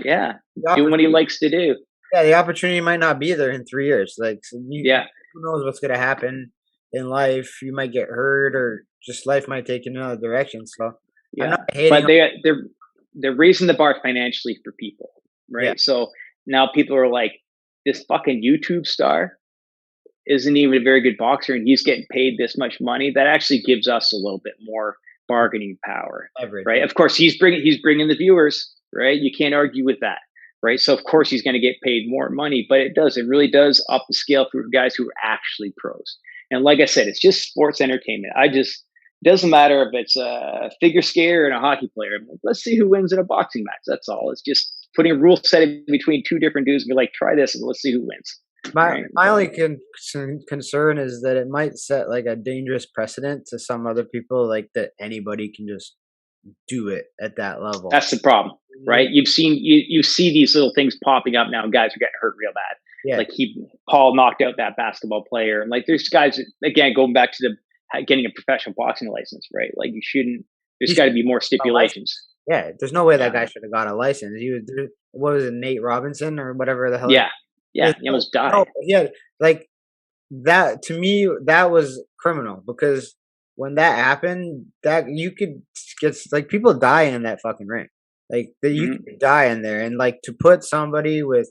Yeah, the doing what he opportunity, likes to do. yeah, the opportunity might not be there in 3 years. Like, so Yeah, who knows what's gonna happen in life? You might get hurt, or just life might take you in another direction. So, I'm yeah. not hating But on. they're raising the bar financially for people, Yeah, right? So now people are like, this fucking YouTube star isn't even a very good boxer, and he's getting paid this much money. That actually gives us a little bit more bargaining power, leverage. right? Yeah, Of course, he's bringing the viewers, right? You can't argue with that, right? So of course he's going to get paid more money, but it really does up the scale for guys who are actually pros. And like I said, it's just sports entertainment. Doesn't matter if it's a figure skater and a hockey player. Like, let's see who wins in a boxing match. That's all. It's just putting a rule set in between two different dudes and be like, try this and let's see who wins. my Right. my only concern is that it might set like a dangerous precedent to some other people, like that anybody can just do it at that level. That's the problem, right? You see these little things popping up now, and guys are getting hurt real bad. Yeah, Like Paul knocked out that basketball player, and like there's guys again going back to the getting a professional boxing license, right? Like you shouldn't. There's he got should to be more have got a license. stipulations. Yeah, there's no way that Yeah, guy should have got a license. What was it, Nate Robinson or whatever the hell? yeah, yeah. There's He almost died. no, yeah, like that to me, that was criminal because when that happened, that you could get like people die in that fucking ring, like that you Hmm. could die in there, and like to put somebody with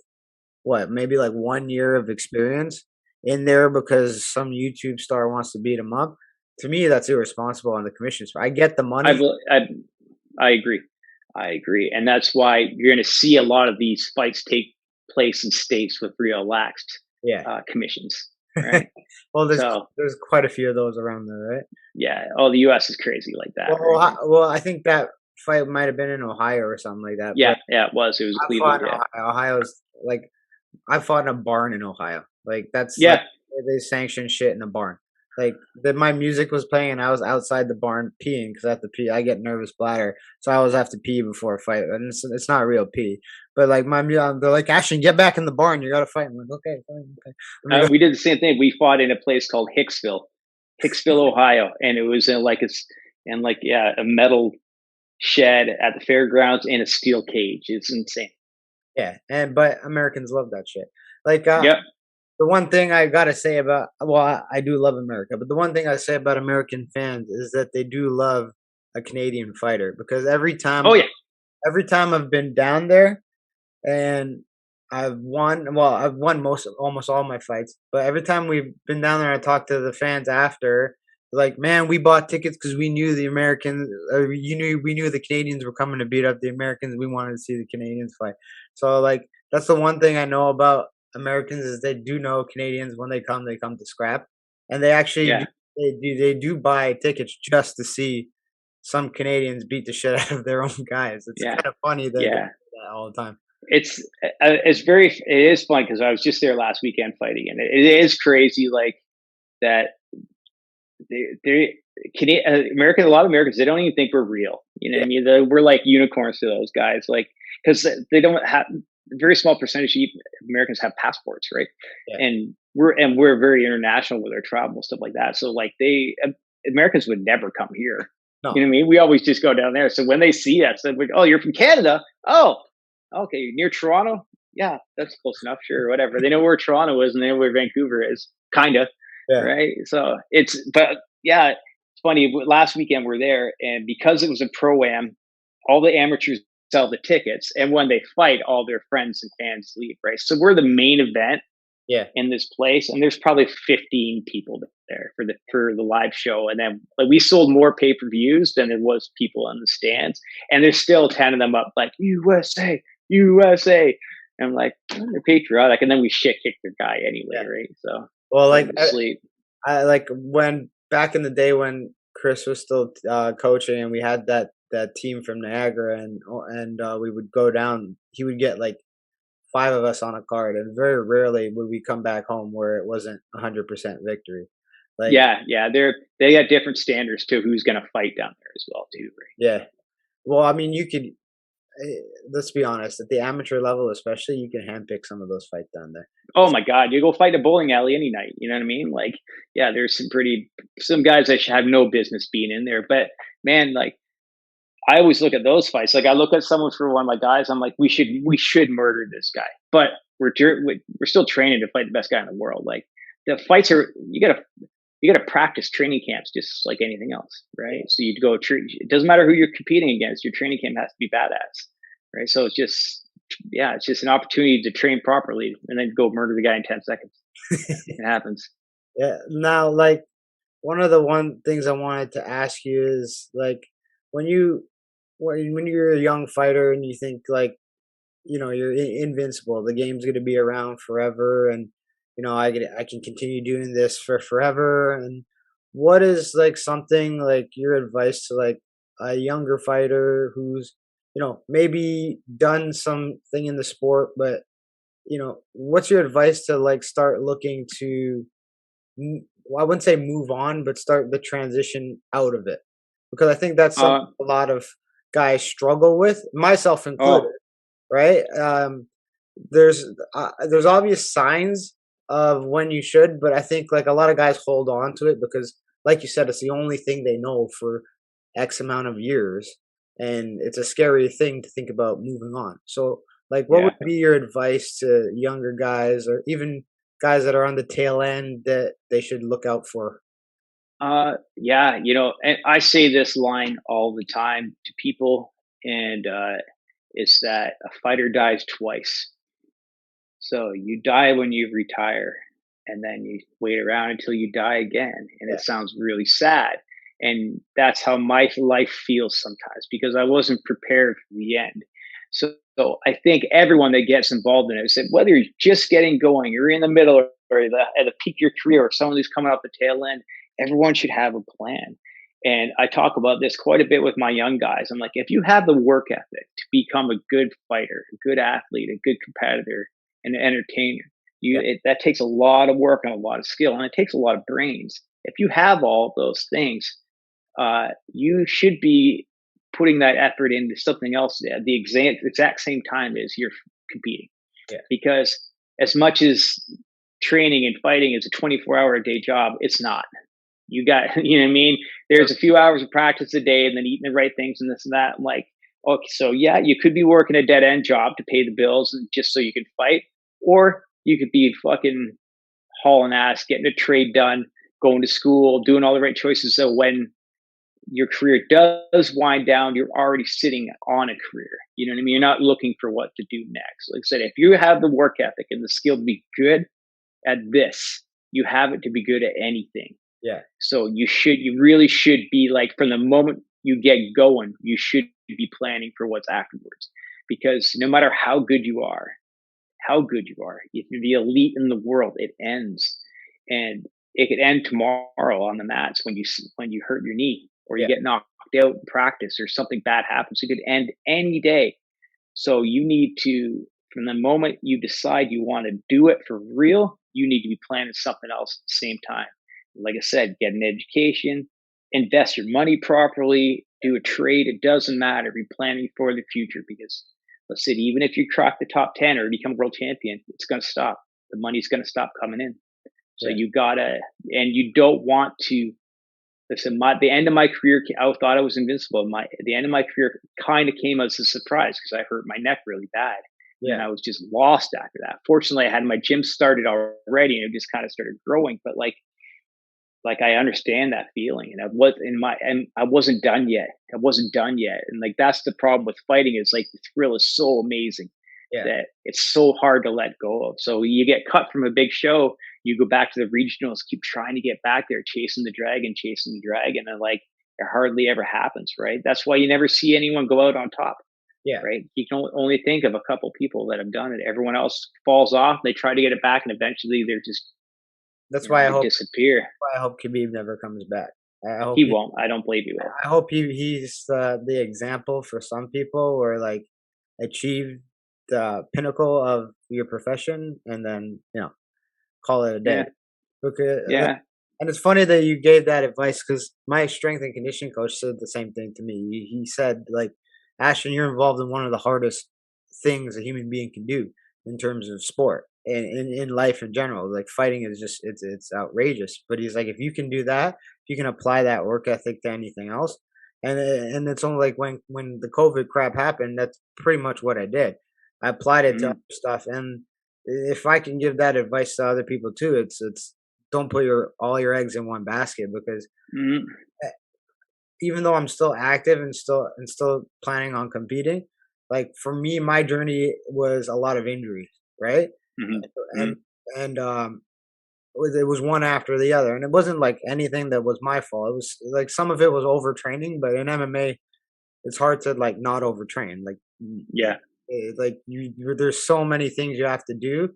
what maybe like 1 year of experience in there because some YouTube star wants to beat him up. To me, that's irresponsible on the commission's part. I get the I, money. bel- I I agree. I agree, and that's why you're going to see a lot of these fights take place in states with real laxed Yeah. commissions, right? Well, So there's quite a few of those around there, right? yeah, oh, the U.S. is crazy like that, Well, right? I think that fight might have been in Ohio or something like that. Yeah, But yeah, it was. It was I fought Cleveland. in Yeah, Ohio. Ohio's like I fought in a barn in Ohio. Like that's like yeah. they sanction shit in a barn. Like my music was playing and I was outside the barn peeing because I have to pee. I get nervous bladder, so I always have to pee before a fight, and it's not real pee. But like they're like, Ashton, get back in the barn. You got to fight. I'm like, okay, fine, okay. Let me go. We did the same thing. We fought in a place called Hicksville, Ohio, and it was in like yeah, a metal shed at the fairgrounds in a steel cage. It's insane. Yeah, and but Americans love that shit. Like Yep. the one thing I gotta say about well, I do love America, but the one thing I say about American fans is that they do love a Canadian fighter because Oh yeah. every time I've been down there and I've won most almost all my fights, but every time we've been down there, I talk to the fans after, like, man, we bought tickets because we knew the Americans, we knew the Canadians were coming to beat up the Americans. We wanted to see the Canadians fight. So like that's the one thing I know about Americans is they do know Canadians when they come to scrap, and they actually Yeah. they do buy tickets just to see some Canadians beat the shit out of their own guys. It's Yeah. kind of funny that they do Yeah. that all the time. It's it is fun because I was just there last weekend fighting, and it is crazy like that. They American, a lot of Americans, they don't even think we're real. You know what Yeah, I mean? We're like unicorns to those guys, like because they don't have a very small percentage of Americans have passports, right? yeah. And we're very international with our travel and stuff like that. So like Americans would never come here. You No, know what I mean? We always just go down there. So when they see us, they're like, "Oh, you're from Canada? Oh, okay, near Toronto? Yeah, that's close enough. Sure, whatever." They know where Toronto is and they know where Vancouver is, kind of, yeah, right? So but yeah, it's funny. Last weekend we're there, and because it was a pro am, all the amateurs sell the tickets, and when they fight, all their friends and fans leave, right? So we're the main event yeah. in this place, and there's probably 15 people there for the live show, and then like we sold more pay-per-views than there was people in the stands, and there's still 10 of them up like USA, USA. And I'm like, oh, they're patriotic, and then we shit kick their guy anyway, Yeah. right? So Well, put like him to sleep. I like when back in the day when Chris was still coaching and we had that team from Niagara and we would go down. He would get like five of us on a card, and very rarely would we come back home where it wasn't 100% victory. Like, Yeah, yeah, they got different standards to who's going to fight down there as well, too, right? yeah. Well, I mean, you could. Let's be honest. At the amateur level, especially, you can handpick some of those fights down there. Oh my God, you go fight a bowling alley any night. You know what I mean? Like, yeah, there's some guys that should have no business being in there. But man, like, I always look at those fights. Like, I look at someone for one of my guys. I'm like, we should murder this guy. But we're still training to fight the best guy in the world. Like, the fights are you gotta practice training camps just like anything else, right? So you go it doesn't matter who you're competing against, your training camp has to be badass, right? So it's just an opportunity to train properly and then go murder the guy in 10 seconds. It happens. Yeah. Now, like one things I wanted to ask you is like when you when you're a young fighter and you think like you're invincible, the game's going to be around forever, and I can continue doing this for forever. And what is like something like your advice to like a younger fighter who's maybe done something in the sport, but what's your advice to like start looking to well, I wouldn't say move on, but start the transition out of it, because I think that's something Uh, a lot of guys struggle with, myself included. oh, Right? There's there's obvious signs of when you should, but I think like a lot of guys hold on to it because, like you said, it's the only thing they know for X amount of years, and it's a scary thing to think about moving on. So, like, what yeah. would be your advice to younger guys or even guys that are on the tail end that they should look out for? Yeah, and I say this line all the time to people, and it's that a fighter dies twice. So you die when you retire, and then you wait around until you die again. And Yeah, it sounds really sad. And that's how my life feels sometimes because I wasn't prepared for the end. So I think everyone that gets involved in it, said whether you're just getting going, you're in the middle, or at the peak of your career, or someone who's coming off the tail end, everyone should have a plan. And I talk about this quite a bit with my young guys. I'm like, if you have the work ethic to become a good fighter, a good athlete, a good competitor, and an entertainer, Yeah. that takes a lot of work and a lot of skill, and it takes a lot of brains. If you have all those things, you should be putting that effort into something else at the exact same time as you're competing. Yeah. Because as much as training and fighting is a 24-hour a day job, it's not. You got, you know what I mean? There's a few hours of practice a day and then eating the right things and this and that. I'm like, okay, so yeah, you could be working a dead end job to pay the bills and just so you can fight, or you could be fucking hauling ass, getting a trade done, going to school, doing all the right choices. So when your career does wind down, you're already sitting on a career. You know what I mean? You're not looking for what to do next. Like I said, if you have the work ethic and the skill to be good at this, you have it to be good at anything. Yeah. So you really should be like, from the moment you get going, you should be planning for what's afterwards. Because no matter how good you are, if you're the elite in the world, it ends. And it could end tomorrow on the mats when you hurt your knee, or you Yeah. get knocked out in practice, or something bad happens. It could end any day. So you need to, from the moment you decide you want to do it for real, you need to be planning something else at the same time. Like I said, get an education, invest your money properly, do a trade. It doesn't matter. Be planning for the future, because let's say even if you crack the top 10 or become world champion, it's going to stop. The money's going to stop coming in. So Yeah. you gotta, and you don't want to. Listen, the end of my career, I thought I was invincible. The end of my career kind of came as a surprise because I hurt my neck really bad, and Yeah. I was just lost after that. Fortunately, I had my gym started already, and it just kind of started growing. But like I understand that feeling, and I wasn't done yet. And like that's the problem with fighting, is like the thrill is so amazing Yeah. that it's so hard to let go of. So you get cut from a big show, you go back to the regionals, keep trying to get back there, chasing the dragon, and like it hardly ever happens, right? That's why you never see anyone go out on top, Yeah. right? You can only think of a couple people that have done it. Everyone else falls off. They try to get it back, and eventually they're just, That's why I they hope. disappear. Why I hope Khabib never comes back. I hope He he. won't. I don't believe he will. I hope he's the example for some people, where like achieve the pinnacle of your profession and then call it a day. Yeah, Because yeah. and it's funny that you gave that advice, because my strength and conditioning coach said the same thing to me. He said, like, Ashton, you're involved in one of the hardest things a human being can do in terms of sport and in life in general. Like, fighting is just it's outrageous. But he's like, if you can do that, if you can apply that work ethic to anything else, and it's only like when the COVID crap happened, that's pretty much what I did. I applied it to other Mm, stuff, and if I can give that advice to other people too, it's don't put all your eggs in one basket, because mm, eh, even though I'm still active and still planning on competing, like for me, my journey was a lot of injuries, right? mm, And mm, it was one after the other, and it wasn't like anything that was my fault. It was like some of it was overtraining, but in MMA, it's hard to like not overtrain. Like yeah. like there's so many things you have to do.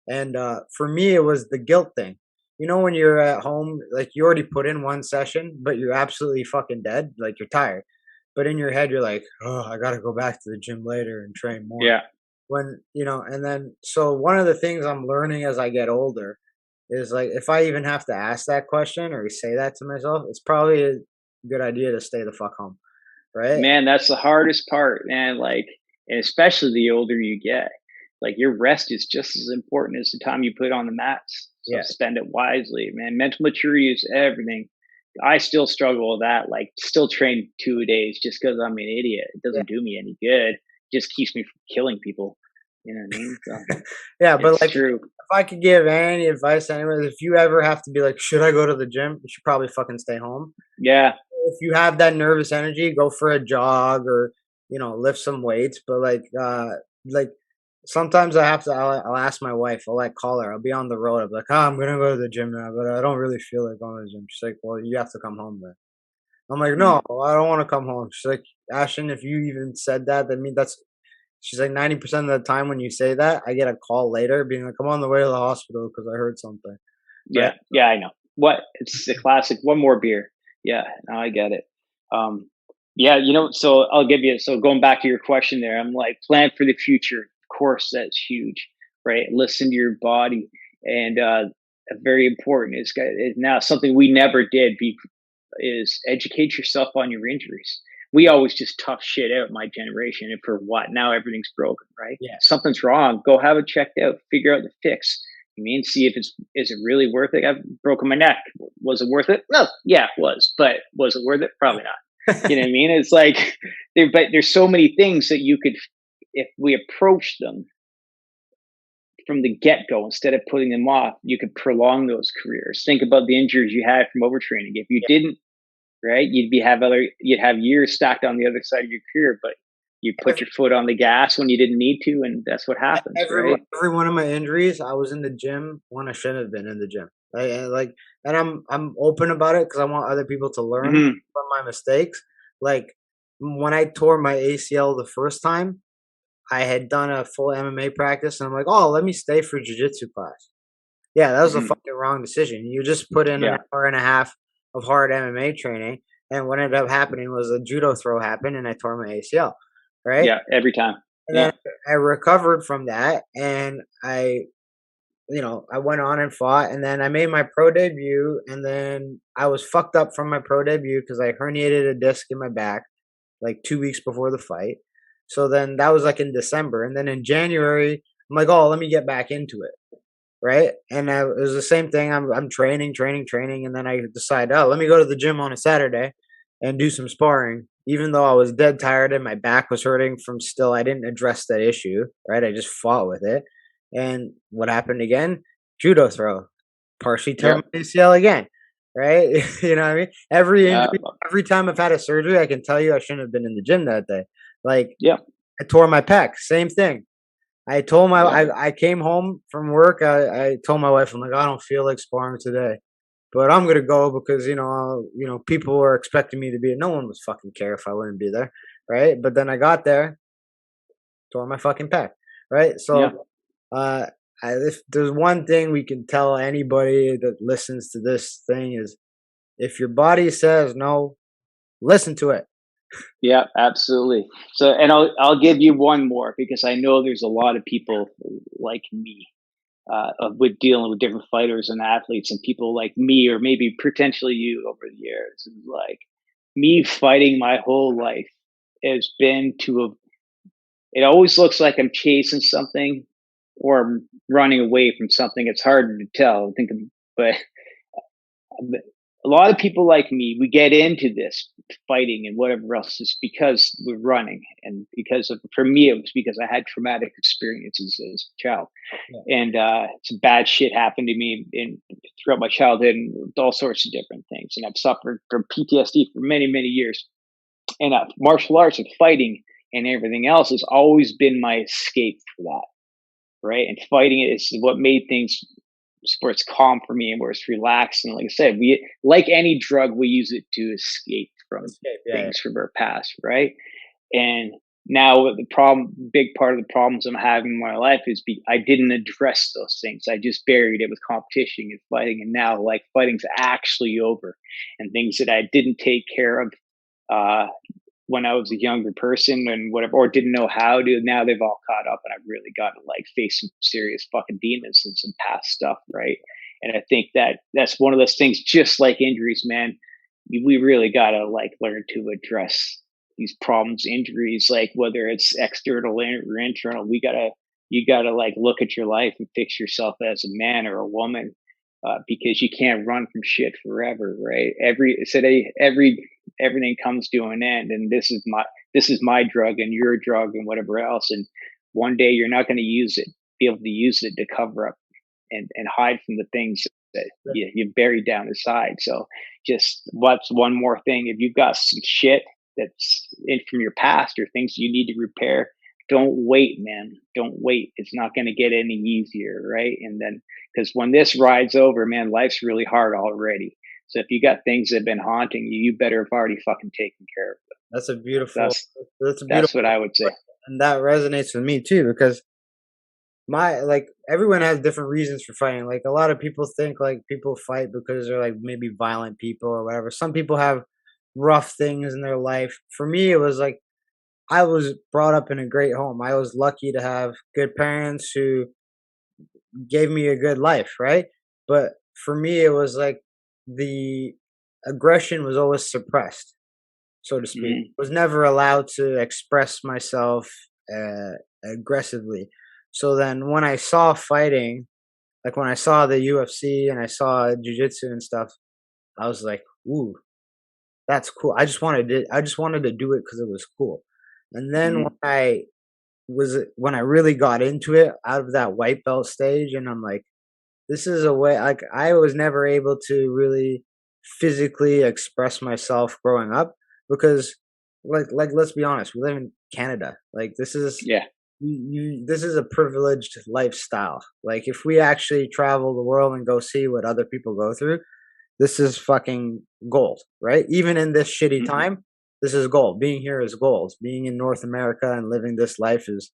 And for me, it was the guilt thing. You know, when you're at home, like you already put in one session, but you're absolutely fucking dead, like you're tired. But in your head, you're like, oh, I got to go back to the gym later and train more. Yeah. When, and then, so one of the things I'm learning as I get older is like, if I even have to ask that question or say that to myself, it's probably a good idea to stay the fuck home. Right. Man, that's the hardest part, man. Like, and especially the older you get, like your rest is just as important as the time you put on the mats. So Yeah. spend it wisely, man. Mental maturity is everything. I still struggle with that. Like, still train 2 days just because I'm an idiot. It Yeah. doesn't do me any good. It just keeps me from killing people. You know what I mean? So Yeah. But it's like, true. if I could give any advice anyway, if you ever have to be like, should I go to the gym? You should probably fucking stay home. Yeah. If you have that nervous energy, go for a jog or lift some weights. But like sometimes I'll ask my wife. I'll like call her. I'll be on the road. I'll be like, oh, I'm gonna go to the gym now, but I don't really feel like going to the gym. She's like, well, you have to come home then. I'm like, no, Mm, I don't want to come home. She's like, Ashton, if you even said that, that means She's like 90% of the time when you say that, I get a call later being like, I'm on the way to the hospital because I heard something. Right? Yeah, yeah, I know. What it's the classic. One more beer. Yeah, no, I get it. Um, yeah, So I'll give you. So going back to your question there, I'm like, plan for the future. Of course, that's huge, right? Listen to your body, and very important is now something we never did. Is educate yourself on your injuries. We always just tough shit out my generation, and for what? Now everything's broken, right? Yeah. Something's wrong. Go have it checked out. Figure out the fix. You mean see if is it really worth it? I've broken my neck. Was it worth it? No, yeah, it was. But was it worth it? Probably not. You know what I mean? It's like but there's so many things that you could, if we approach them from the get go instead of putting them off, you could prolong those careers. Think about the injuries you had from overtraining. If you didn't, right, you'd have years stacked on the other side of your career, but you put your foot on the gas when you didn't need to, and that's what happens, right? Every one of my injuries, I was in the gym when I shouldn't have been in the gym. Like, and I'm open about it because I want other people to learn Hmm. from my mistakes. Like when I tore my ACL the first time, I had done a full MMA practice, and I'm like, oh, let me stay for jujitsu class. Yeah, that was a Hmm. fucking wrong decision. You just put in an Yeah, hour and a half of hard MMA training, and what ended up happening was a judo throw happened, and I tore my ACL. Right. yeah, every time. And Yeah. then I recovered from that, and I went on and fought, and then I made my pro debut, and then I was fucked up from my pro debut because I herniated a disc in my back like 2 weeks before the fight. So then that was like in December, and then in January, I'm like, oh, let me get back into it, right? And it was the same thing. I'm training, training, training, and then I decide, oh, let me go to the gym on a Saturday and do some sparring. Even though I was dead tired and my back was hurting from still, I didn't address that issue, right? I just fought with it. And what happened again? Judo throw, partially tear Yep. my ACL again, right? You know what I mean? Every Yeah. injury, every time I've had a surgery, I can tell you I shouldn't have been in the gym that day. Like Yep. I tore my pec, same thing. I told my Yep. I came home from work. I told my wife, I'm like, I don't feel like sparring today, but I'm gonna go because people were expecting me to be. No one was fucking care if I wouldn't be there, right? But then I got there, tore my fucking pec, right? Yeah. So, uh, if there's one thing we can tell anybody that listens to this thing is, if your body says no, listen to it. Yeah, absolutely. So, and I'll give you one more because I know there's a lot of people like me with dealing with different fighters and athletes, and people like me, or maybe potentially you over the years. And like me fighting my whole life has been to a. It always looks like I'm chasing something or I'm running away from something. It's hard to tell. But a lot of people like me, we get into this fighting and whatever else is because we're running, and because of, for me it was because I had traumatic experiences as a child, Yeah, and some bad shit happened to me throughout my childhood and all sorts of different things, and I've suffered from PTSD for many years, and martial arts and fighting and everything else has always been my escape for that, right? And fighting it is what made things where it's calm for me and where it's relaxed. And like I said, we, like any drug, we use it to escape from escape. Yeah, things from our past, right? And now the problem, big part of the problems I'm having in my life is I didn't address those things. I just buried it with competition and fighting, and now like fighting's actually over, and things that I didn't take care of uh, when I was a younger person and whatever, or didn't know how to. Now they've all caught up, and I've really got to like face some serious fucking demons and some past stuff, right? And I think that that's one of those things. Just like injuries, man, we really got to like learn to address these problems, injuries, like whether it's external or internal. You gotta like look at your life and fix yourself as a man or a woman, because you can't run from shit forever, right? Everything comes to an end, and this is my drug and your drug and whatever else. And one day you're not going to be able to use it to cover up and hide from the things that yeah. you buried down the side. So just what's one more thing? If you've got some shit that's in from your past or things you need to repair, don't wait, man. Don't wait. It's not going to get any easier, right? And then, because when this ride's over, man, life's really hard already. So if you got things that have been haunting you, you better have already fucking taken care of them. That's a beautiful. That's That's a that's beautiful. what I would say. and that resonates with me too because my like everyone has different reasons for fighting. Like a lot of people think like people fight because they're like maybe violent people or whatever. Some people have rough things in their life. For me, it was like I was brought up in a great home. I was lucky to have good parents who gave me a good life, right? But for me, it was like the aggression was always suppressed, so to speak. Hmm. Was never allowed to express myself uh, aggressively. So then when I saw fighting, like when I saw the UFC and I saw jiu-jitsu and stuff, I was like, "Ooh, that's cool." I just wanted to do it cuz it was cool. And then Hmm. when I really got into it out of that white belt stage and I'm like, this is a way like I was never able to really physically express myself growing up because like let's be honest, we live in Canada. Like Yeah. this is a privileged lifestyle. Like if we actually travel the world and go see what other people go through, this is fucking gold, right? Even in this shitty Hmm. time, this is gold. Being here is gold. Being in North America and living this life is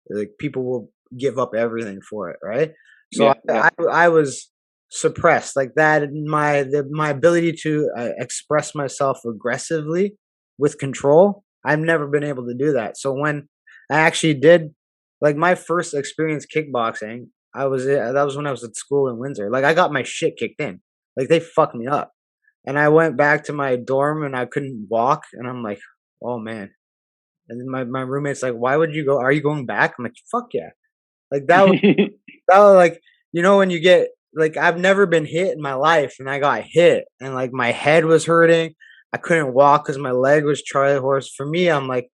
like people will give up everything for it, right? So Yeah. Yeah. I was suppressed like that. My ability to express myself aggressively with control. I've never been able to do that. So when I actually did, like my first experience kickboxing, that was when I was at school in Windsor. Like I got my shit kicked in. Like they fucked me up, and I went back to my dorm and I couldn't walk, and I'm like, oh man. And then my roommate's like, "Why would you go? Are you going back?" I'm like, "Fuck yeah!" Like that was like when you get like I've never been hit in my life, and I got hit, and like my head was hurting. I couldn't walk because my leg was Charlie horse. For me, I'm like,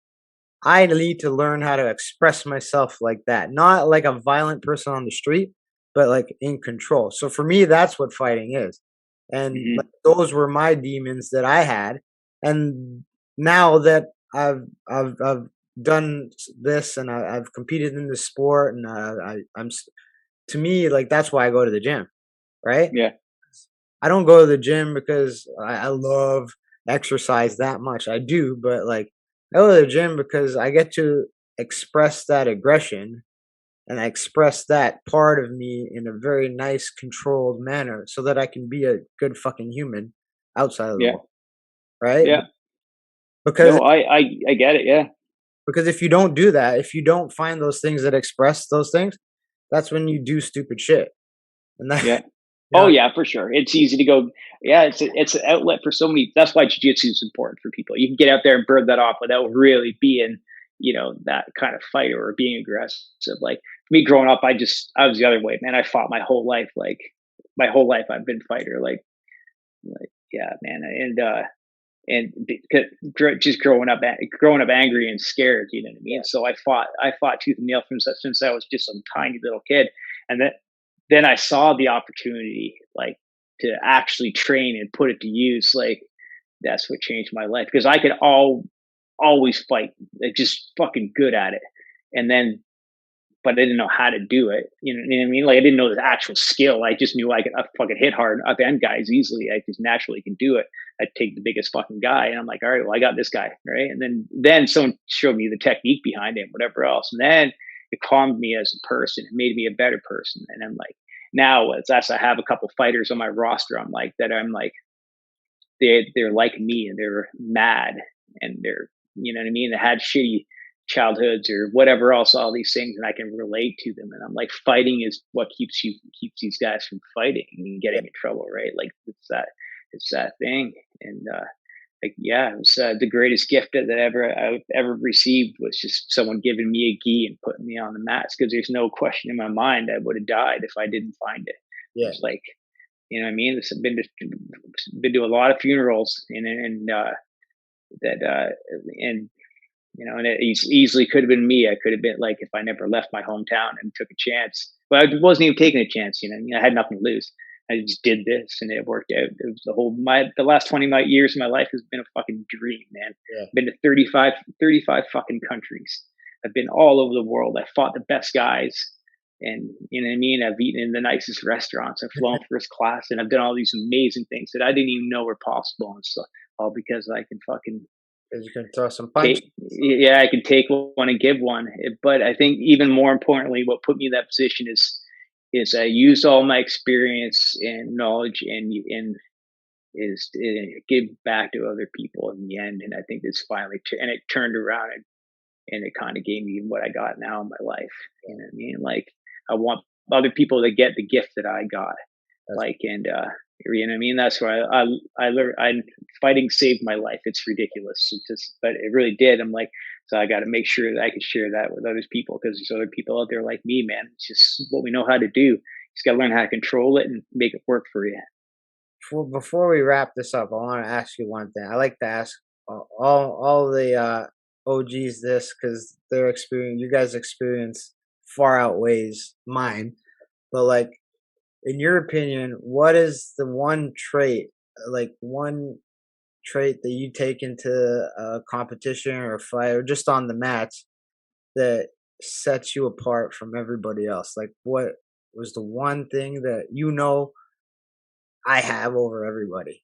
I need to learn how to express myself like that, not like a violent person on the street, but like in control. So for me, that's what fighting is, and like Hmm. those were my demons that I had, and now that I've done this and I've competed in this sport, and to me like that's why I go to the gym, right? Yeah. I don't go to the gym because I love exercise that much. I do, but like I go to the gym because I get to express that aggression and I express that part of me in a very nice, controlled manner so that I can be a good fucking human outside of the Yeah. world, right? Yeah. Because No, I get it. Yeah. if you don't do that, if you don't find those things that express those things, that's when you do stupid shit. And that, Yeah. you Oh know, yeah, for sure. It's easy to go. Yeah, it's an outlet for so many. That's why jujitsu is important for people. You can get out there and burn that off without really being, that kind of fighter or being aggressive. Like me growing up, I was the other way, man. I fought my whole life. Like my whole life, I've been fighter. Like yeah, man. And just growing up angry and scared. You know what I mean? So I fought tooth and nail since I was just a tiny little kid, and then I saw the opportunity, like, to actually train and put it to use. Like, that's what changed my life because I could always fight, like, just fucking good at it. And then, but I didn't know how to do it. You know what I mean? Like, I didn't know the actual skill. I just knew I fucking hit hard, upend guys easily. I just naturally can do it. I'd take the biggest fucking guy, and I'm like, all right, well, I got this guy, right? And then someone showed me the technique behind it, whatever else, and then it calmed me as a person. It made me a better person, and I'm like, now as I have a couple fighters on my roster, I'm like they're like me and they're mad and they're, you know what I mean, they had shitty childhoods or whatever else, all these things, and I can relate to them. And I'm like, fighting is what keeps these guys from fighting and getting in trouble, right? Like it's that thing. And like, yeah, it was the greatest gift I've ever received was just someone giving me a gi and putting me on the mats, because there's no question in my mind I would have died if I didn't find it. yeah, It's like, you know what I mean? This, I've been to a lot of funerals, and that and and it easily could have been me. I could have been, like, if I never left my hometown and took a chance. But I wasn't even taking a chance. I had nothing to lose. I just did this, and it worked out. It was the last 20 years of my life has been a fucking dream, man. yeah, I've been to 35 fucking countries. I've been all over the world. I fought the best guys, and you know what I mean. I've eaten in the nicest restaurants. I've flown first class, and I've done all these amazing things that I didn't even know were possible. And so all because I can fucking 'Cause you can throw some punches. Yeah, I can take one and give one. But I think even more importantly, what put me in that position is I used all my experience and knowledge and is to give back to other people in the end. And I think this finally and it turned around and it kind of gave me what I got now in my life. You know what I mean? Like I want other people to get the gift that I got. That's Like and you know what I mean? That's why I learned. I fighting saved my life. It's ridiculous, but it really did. I'm like, so I got to make sure that I can share that with other people because there's other people out there like me, man. It's just what we know how to do. Just got to learn how to control it and make it work for you. before we wrap this up, I want to ask you one thing. I like to ask all the OGs this because their experience, you guys' experience, far outweighs mine. But like, in your opinion, what is the one trait, like one trait that you take into a competition or a fight or just on the mats that sets you apart from everybody else? Like, what was the one thing that I have over everybody?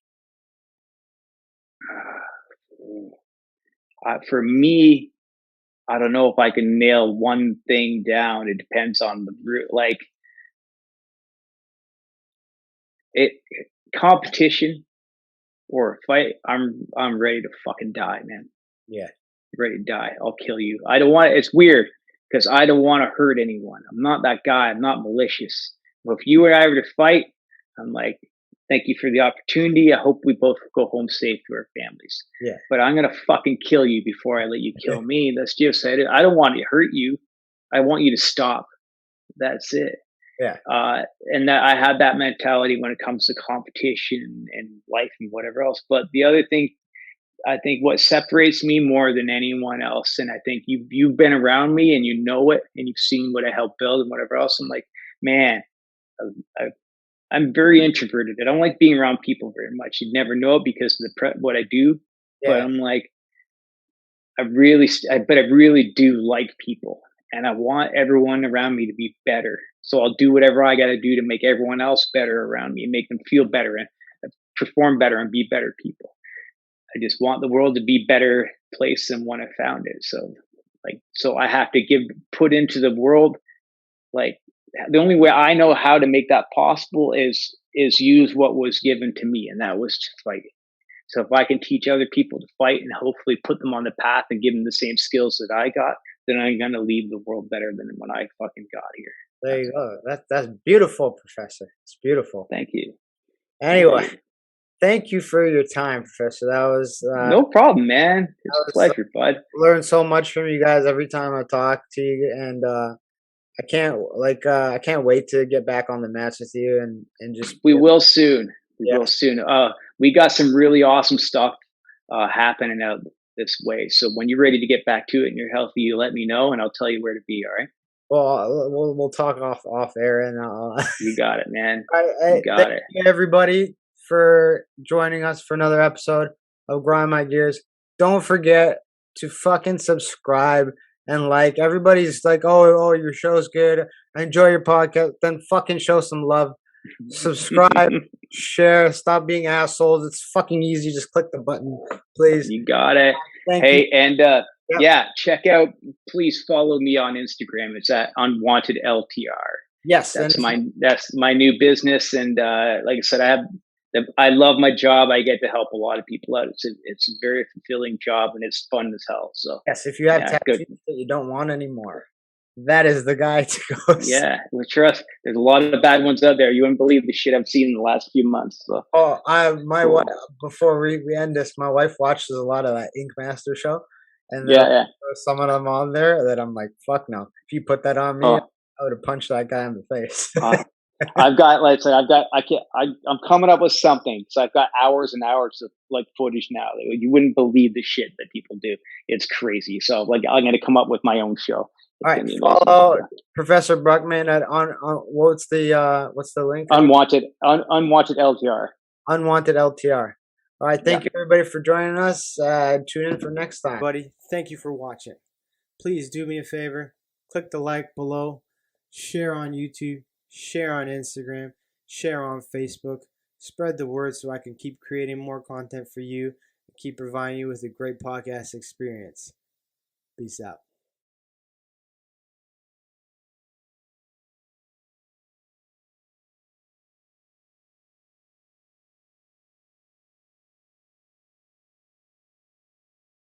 For me, I don't know if I can nail one thing down. It depends on the like it competition or a fight. I'm ready to fucking die, man. Yeah, Ready to die. I'll kill you. I don't want. It's weird because I don't want to hurt anyone. I'm not that guy. I'm not malicious. But if you and I were to fight, I'm like, thank you for the opportunity. I hope we both go home safe to our families. yeah, But I'm gonna fucking kill you before I let you kill me. That's just it. I don't want to hurt you. I want you to stop. That's it. yeah. And that I have that mentality when it comes to competition and life and whatever else. But the other thing, I think what separates me more than anyone else, and I think you've been around me and you know it, and you've seen what I helped build and whatever else. I'm like, man, I, I'm very introverted. I don't like being around people very much. You'd never know it because of what I do. But Yeah, I'm like, but I really do like people, and I want everyone around me to be better. So I'll do whatever I got to do to make everyone else better around me, and make them feel better and perform better and be better people. I just want the world to be a better place than when I found it. So I have to put into the world like the only way I know how to make that possible is use what was given to me, and that was to fight. So if I can teach other people to fight and hopefully put them on the path and give them the same skills that I got, then I'm gonna leave the world better than when I fucking got here. there That's you all. go. That's beautiful, Professor. It's beautiful. Thank you. Thank Anyway, you. thank you for your time, Professor. No problem, man. It's That a was pleasure, bud. learn so much from you guys every time I talk to you, and I can't wait to get back on the mats with you and just We will soon. We yeah. will soon. We got some really awesome stuff happening out this way. So when you're ready to get back to it and you're healthy, you let me know and I'll tell you where to be. All right. Well, we'll talk off air, and I'll. You got it, man. I You got thank it. you everybody for joining us for another episode of Grind My Gears. Don't forget to fucking subscribe and like. Everybody's like, oh, your show's good. I enjoy your podcast. Then fucking show some love. Subscribe, share. Stop being assholes. It's fucking easy. Just click the button, please. You got it. Thank you. Hey, and Yep. yeah, check out. Please follow me on Instagram. It's at Unwanted LTR. Yes, and That's my new business, and like I said, I love my job. I get to help a lot of people out. It's a very fulfilling job, and it's fun as hell. So yes, if you have yeah, good. tattoos that you don't want anymore, that is the guy to go. Yeah, with trust. There's a lot of bad ones out there. You wouldn't believe the shit I've seen in the last few months. So Oh, my wife. cool. Before we end this, my wife watches a lot of that Ink Master show, and there Yeah, yeah. are some of them on there that I'm like, fuck no. If you put that on me, Oh, I would have punched that guy in the face. uh, I've got like I said, I can't I'm coming up with something. So I've got hours and hours of like footage now. Like, you wouldn't believe the shit that people do. It's crazy. So like I'm gonna come up with my own show. All It's right, gonna be amazing. follow Yeah. Professor Bruckman at on what's the link? Unwanted LTR. Unwanted LTR. All right, Yeah. thank you everybody for joining us. Tune in for next time. Buddy, thank you for watching. Please do me a favor, click the like below, share on YouTube, share on Instagram, share on Facebook, spread the word so I can keep creating more content for you, keep providing you with a great podcast experience. Peace out.